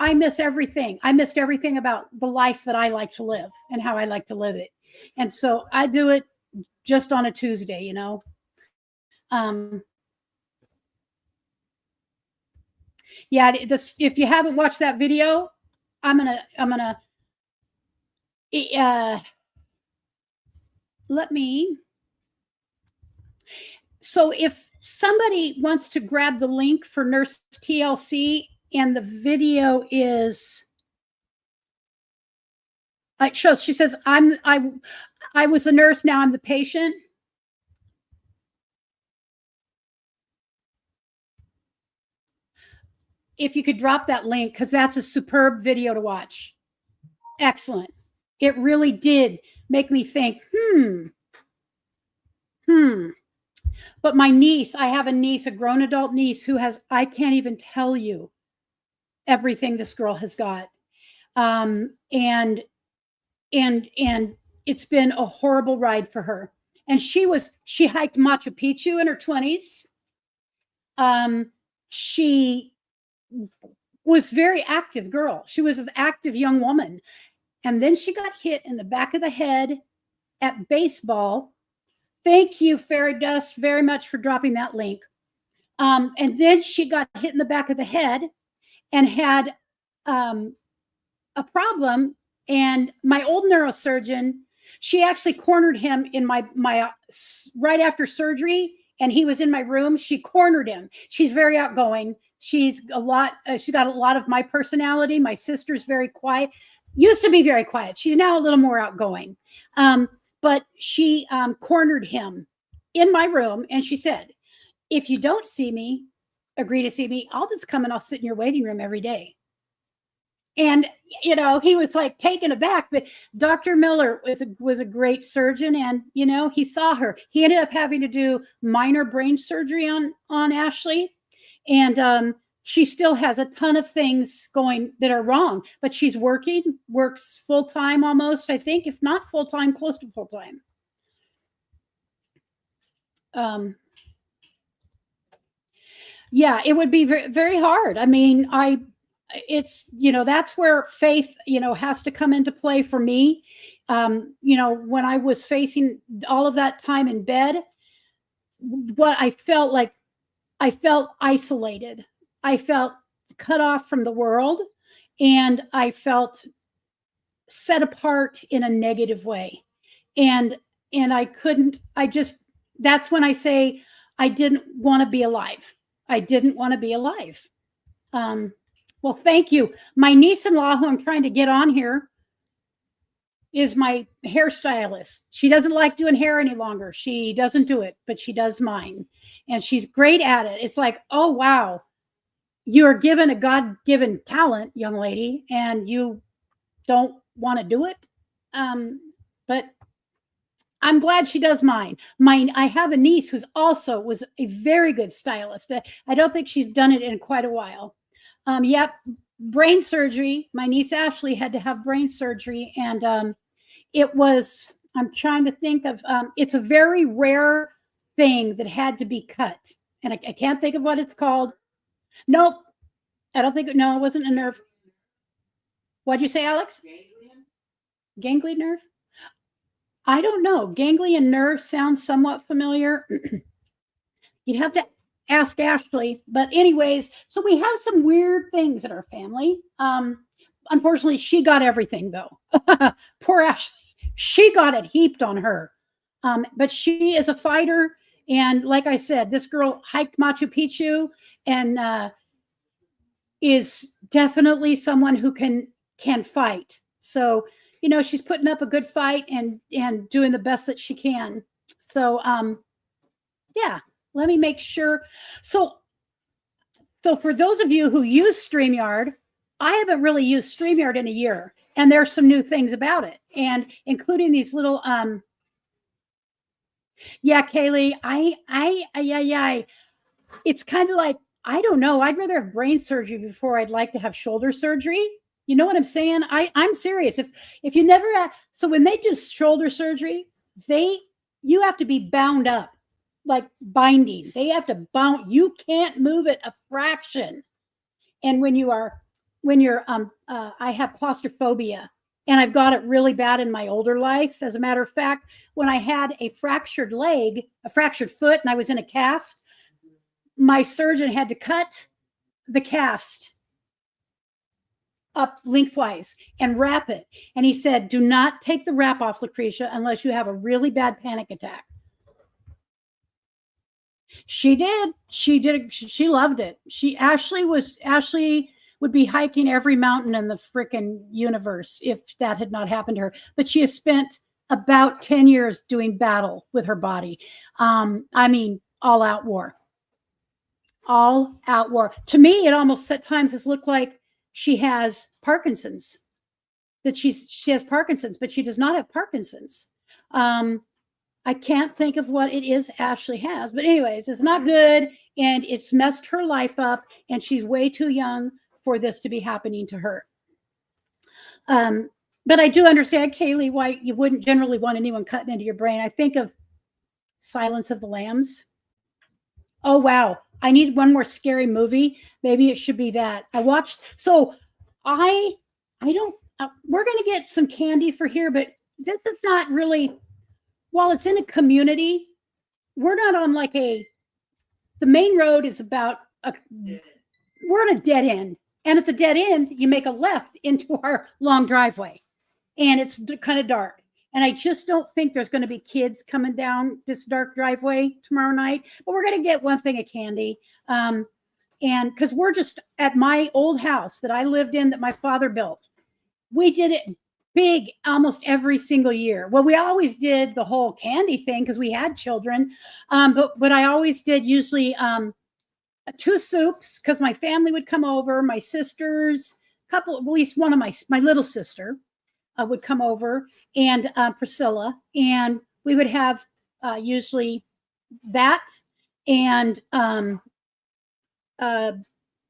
I miss everything. I missed everything about the life that I like to live and how I like to live it. And so I do it just on a Tuesday, yeah, if you haven't watched that video, I'm gonna let me. So if somebody wants to grab the link for Nurse TLC, and the video is, it shows, she says, I was the nurse, now I'm the patient. If you could drop that link, because that's a superb video to watch. Excellent. It really did make me think, But my niece, I have a niece, a grown adult niece who I can't even tell you everything this girl has got. And it's been a horrible ride for her. And she hiked Machu Picchu in her 20s. She was very active girl. She was an active young woman. And then she got hit in the back of the head at baseball. Thank you, Fairy Dust, very much for dropping that link. And then she got hit in the back of the head and had a problem. And my old neurosurgeon, she actually cornered him in my right after surgery, and he was in my room. She cornered him. She's very outgoing. She's got a lot of my personality. My sister's very quiet. Used to be very quiet. She's now a little more outgoing. But she cornered him in my room, and she said, if you don't agree to see me, I'll just come and I'll sit in your waiting room every day. And, he was like taken aback, but Dr. Miller was a great surgeon. And, he saw her. He ended up having to do minor brain surgery on Ashley. And she still has a ton of things going that are wrong, but she's works full-time almost, I think, if not full-time, close to full-time. Yeah, it would be very, very hard. I mean, that's where faith, has to come into play for me. When I was facing all of that time in bed, what I felt isolated. I felt cut off from the world, and I felt set apart in a negative way. And that's when I say I didn't want to be alive. I didn't want to be alive. Well, thank you. My niece-in-law, who I'm trying to get on here, is my hairstylist. She doesn't like doing hair any longer. She doesn't do it, but she does mine. And she's great at it. It's like, oh, wow, you are given a God-given talent, young lady, and you don't want to do it. But I'm glad she does mine. I have a niece who's also was a very good stylist. I don't think she's done it in quite a while. Yep, brain surgery. My niece Ashley had to have brain surgery, and it was, I'm trying to think of, it's a very rare thing that had to be cut. And I can't think of what it's called. Nope. I don't think, no, it wasn't a nerve. What'd you say, Alex? Ganglion nerve? I don't know. Ganglion nerve sounds somewhat familiar. You'd have to ask Ashley. But anyways, so we have some weird things in our family. Unfortunately, she got everything though. Poor Ashley. She got it heaped on her. But she is a fighter. And like I said, this girl hiked Machu Picchu and is definitely someone who can fight. So, you know, she's putting up a good fight and doing the best that she can. So, yeah, let me make sure. So for those of you who use StreamYard, I haven't really used StreamYard in a year, and there's some new things about it, and including these little, yeah, Kaylee, it's kind of like, I don't know. I'd rather have brain surgery before I'd like to have shoulder surgery. You know what I'm saying? I'm serious. If you never so when they do shoulder surgery, you have to be bound up, like binding. They have to bound. You can't move it a fraction. And when you're I have claustrophobia, and I've got it really bad in my older life. As a matter of fact, when I had a fractured leg, a fractured foot, and I was in a cast, my surgeon had to cut the cast up lengthwise and wrap it. And he said, do not take the wrap off, Lucretia, unless you have a really bad panic attack. She did. She loved it. Ashley would be hiking every mountain in the freaking universe if that had not happened to her. But she has spent about 10 years doing battle with her body. I mean, all out war. All out war. To me, it almost at times has looked like she has Parkinson's, that she has Parkinson's, but she does not have Parkinson's. I can't think of what it is Ashley has, but anyways, it's not good, and it's messed her life up, and she's way too young for this to be happening to her. But I do understand, Kaylee, why you wouldn't generally want anyone cutting into your brain. I think of Silence of the Lambs. Oh, wow. I need one more scary movie. Maybe it should be that. I watched. So I don't, we're going to get some candy for here, but this is not really, while it's in a community, we're not on like the main road is about, we're on a dead end. And at the dead end, you make a left into our long driveway, and it's kind of dark. And I just don't think there's going to be kids coming down this dark driveway tomorrow night. But we're going to get one thing of candy. And because we're just at my old house that I lived in that my father built, we did it big almost every single year. Well, we always did the whole candy thing because we had children. But I always did usually 2 soups because my family would come over, my sisters, at least one of my little sister would come over, and Priscilla, and we would have usually that and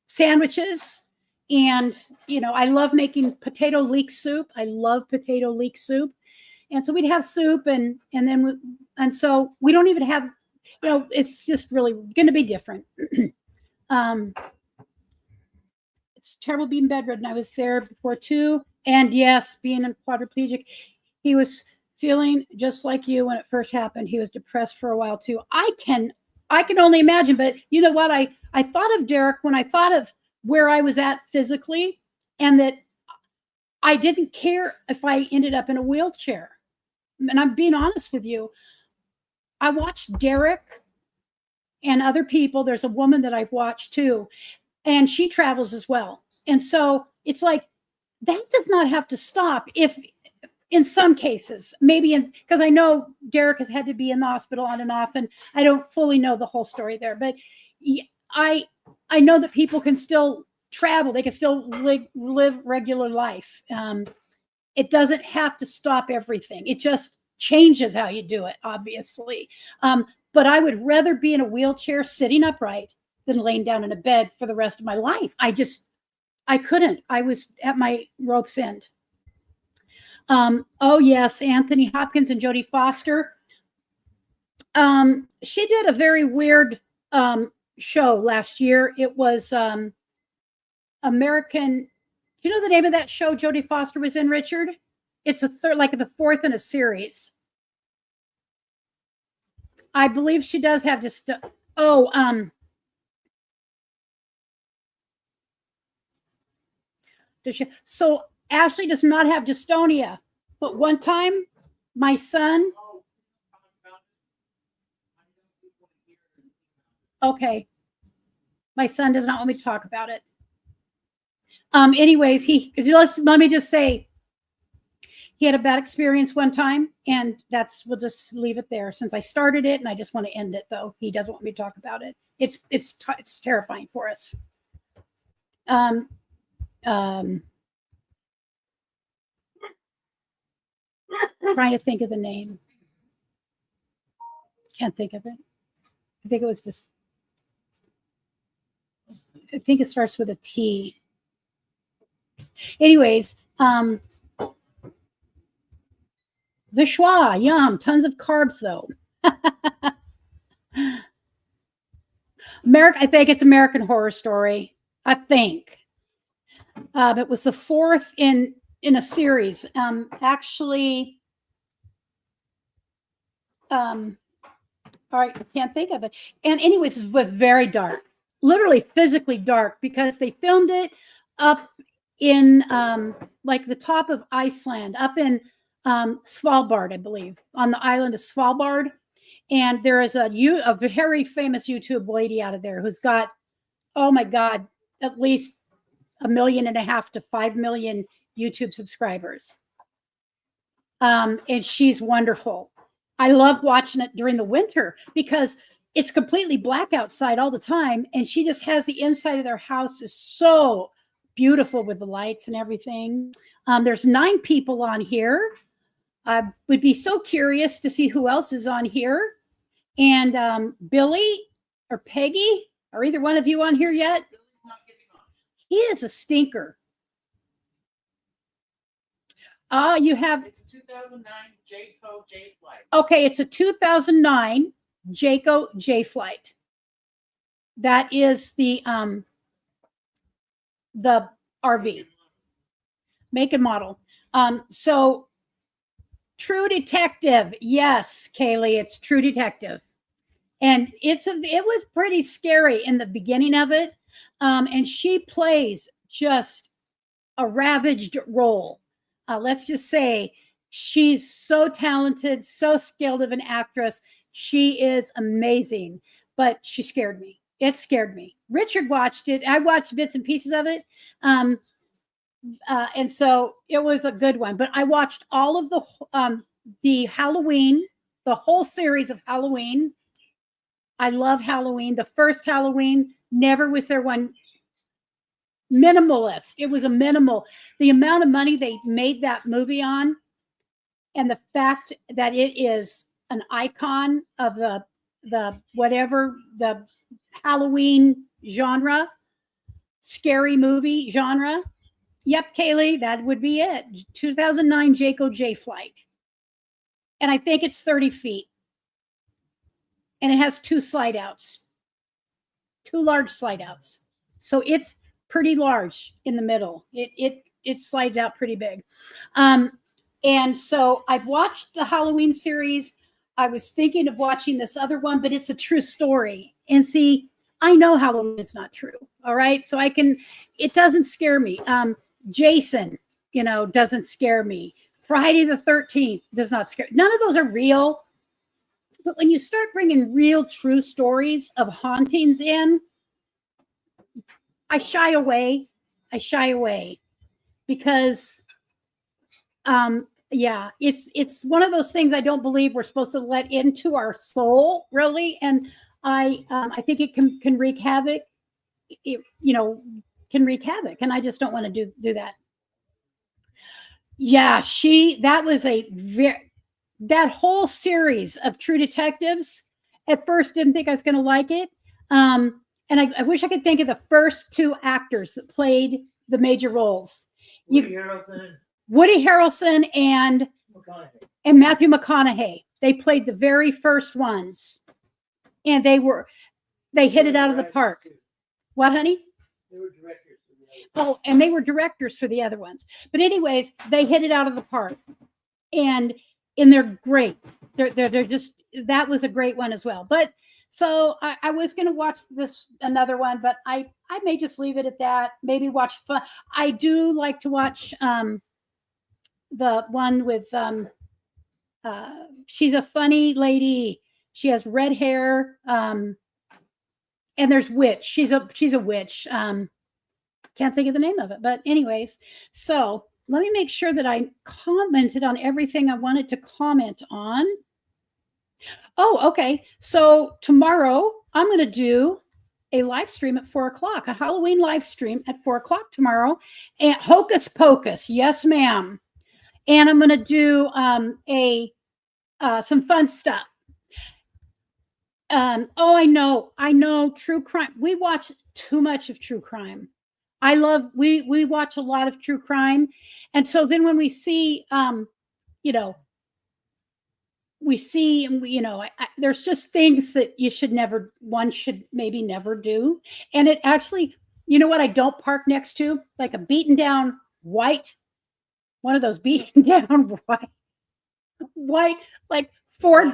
sandwiches. And, you know, I love making potato leek soup. I love potato leek soup. And so we'd have soup and so we don't even have, you know, it's just really going to be different. It's terrible being bedridden. I was there before too. And yes, being a quadriplegic, he was feeling just like you when it first happened. He was depressed for a while too. I can only imagine, but you know what? I thought of Derek when I thought of where I was at physically, and that I didn't care if I ended up in a wheelchair. And I'm being honest with you. I watched Derek and other people. There's a woman that I've watched too, and she travels as well. And so it's like, that does not have to stop. If in some cases, maybe because I know Derek has had to be in the hospital on and off, and I don't fully know the whole story there, but I know that people can still travel. They can still live regular life. It doesn't have to stop everything. It just changes how you do it, obviously. But I would rather be in a wheelchair sitting upright than laying down in a bed for the rest of my life. I couldn't. I was at my rope's end. Oh yes, Anthony Hopkins and Jodie Foster. She did a very weird show last year. It was American. Do you know the name of that show Jodie Foster was in, Richard? It's a third, like the fourth in a series. I believe she does have just. Oh, does she? So Ashley does not have dystonia, but one time, my son. Okay, my son does not want me to talk about it. Anyways, let me just say, he had a bad experience one time, and we'll just leave it there since I started it, and I just want to end it. Though he doesn't want me to talk about it. It's terrifying for us. Trying to think of the name. Can't think of it. I think it was just. I think it starts with a T. Anyways, the schwa, yum, tons of carbs though. I think it's American Horror Story. I think it was the fourth in a series. Actually, all right, I can't think of it. And anyways, it was very dark, literally physically dark, because they filmed it up in like the top of Iceland, up in Svalbard, I believe, on the island of Svalbard. And there is a very famous YouTube lady out of there who's got, oh my God, at least 1.5 million to 5 million YouTube subscribers. And she's wonderful. I love watching it during the winter because it's completely black outside all the time. And she just has the inside of their house is so beautiful with the lights and everything. There's 9 people on here. I would be so curious to see who else is on here. And Billy or Peggy, are either one of you on here yet? He is a stinker. You have 2009 Jayco J Flight. Okay, it's a 2009 Jayco J Flight. That is the RV make and model. So True Detective, yes, Kaylee, it's True Detective, and it was pretty scary in the beginning of it, and she plays just a ravaged role. Let's just say she's so talented, so skilled of an actress. She is amazing, but she scared me. It scared me. Richard watched it. I watched bits and pieces of it. And so it was a good one, but I watched all of the Halloween, the whole series of Halloween. I love Halloween. The first Halloween, never was there one minimalist. It was a minimal. The amount of money they made that movie on, and the fact that it is an icon of the whatever the Halloween genre, scary movie genre. Yep, Kaylee, that would be it. 2009 Jayco J Flight. And I think it's 30 feet. And it has 2 slide outs, 2 large slide outs. So it's pretty large in the middle. It slides out pretty big. And so I've watched the Halloween series. I was thinking of watching this other one, but it's a true story. And see, I know Halloween is not true. All right. So it doesn't scare me. Jason, doesn't scare me. Friday the 13th does not scare. None of those are real. But when you start bringing real, true stories of hauntings in, I shy away. I shy away because yeah, it's one of those things I don't believe we're supposed to let into our soul, really. And I think it can wreak havoc. It, can wreak havoc, and I just don't want to do that. Yeah, that was that whole series of True Detectives. At first, didn't think I was going to like it, and I wish I could think of the first two actors that played the major roles. Woody Harrelson and Matthew McConaughey. They played the very first ones, and they hit it out of the park. Too. What, honey? They were directors. Oh, and they were directors for the other ones. But anyways, they hit it out of the park, and they're great. They're just, that was a great one as well. But so I was going to watch another one, but I may just leave it at that. Maybe watch fun. I do like to watch the one with she's a funny lady. She has red hair. And there's witch. She's a witch. Can't think of the name of it, but anyways. So let me make sure that I commented on everything I wanted to comment on. Oh, okay. So tomorrow I'm going to do a live stream at 4:00, a Halloween live stream at 4:00 tomorrow. And Hocus Pocus, yes, ma'am. And I'm going to do some fun stuff. Oh, I know, true crime. We watch too much of true crime. We watch a lot of true crime. And so then when we see, there's just things that one should maybe never do. And it actually, you know what I don't park next to? Like a beaten down white, one of those beaten down white, like Ford,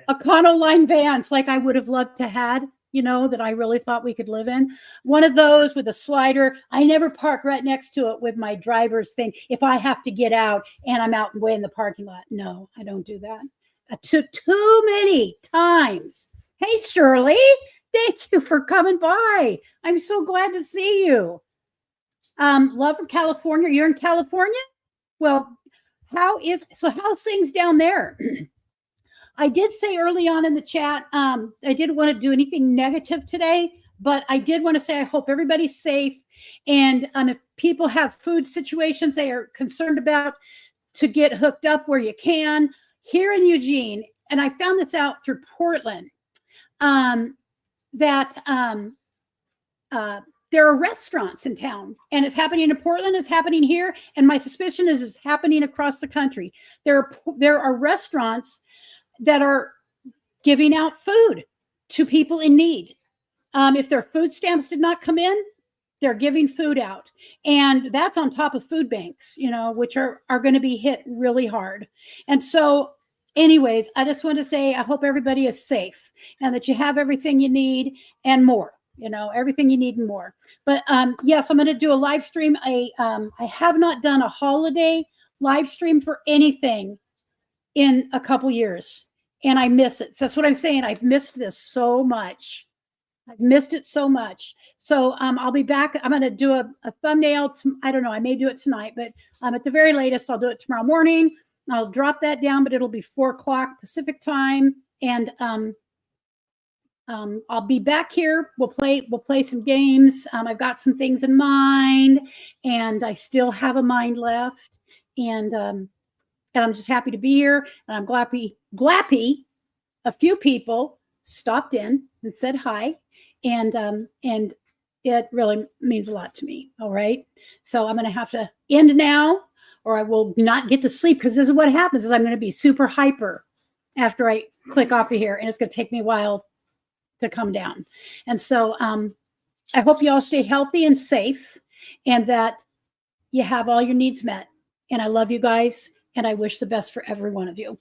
Econoline vans, like I would have loved to had, that I really thought we could live in. One of those with a slider. I never park right next to it with my driver's thing. If I have to get out and I'm out way in the parking lot. No, I don't do that. I took too many times. Hey, Shirley, thank you for coming by. I'm so glad to see you. Love from California. You're in California? Well, how's things down there? I did say early on in the chat, I didn't want to do anything negative today, but I did want to say I hope everybody's safe. And if people have food situations they are concerned about, to get hooked up where you can. Here in Eugene, and I found this out through Portland, that there are restaurants in town, and it's happening in Portland, it's happening here, and my suspicion is it's happening across the country. There are restaurants that are giving out food to people in need. If their food stamps did not come in, they're giving food out. And that's on top of food banks, which are going to be hit really hard. And so anyways, I just want to say, I hope everybody is safe and that you have everything you need and more, everything you need and more. But yes, I'm going to do a live stream. I have not done a holiday live stream for anything in a couple years. And I miss it. That's what I'm saying. I've missed this so much. I've missed it so much. So I'll be back. I'm going to do a thumbnail. I don't know. I may do it tonight, but at the very latest, I'll do it tomorrow morning. I'll drop that down, but it'll be 4:00 Pacific time. And I'll be back here. We'll play some games. I've got some things in mind, and I still have a mind left. And I'm just happy to be here. And I'm glappy. A few people stopped in and said hi. And it really means a lot to me. All right. So I'm going to have to end now, or I will not get to sleep, because this is what happens is I'm going to be super hyper after I click off of here, and it's going to take me a while to come down. And so I hope you all stay healthy and safe, and that you have all your needs met. And I love you guys, and I wish the best for every one of you.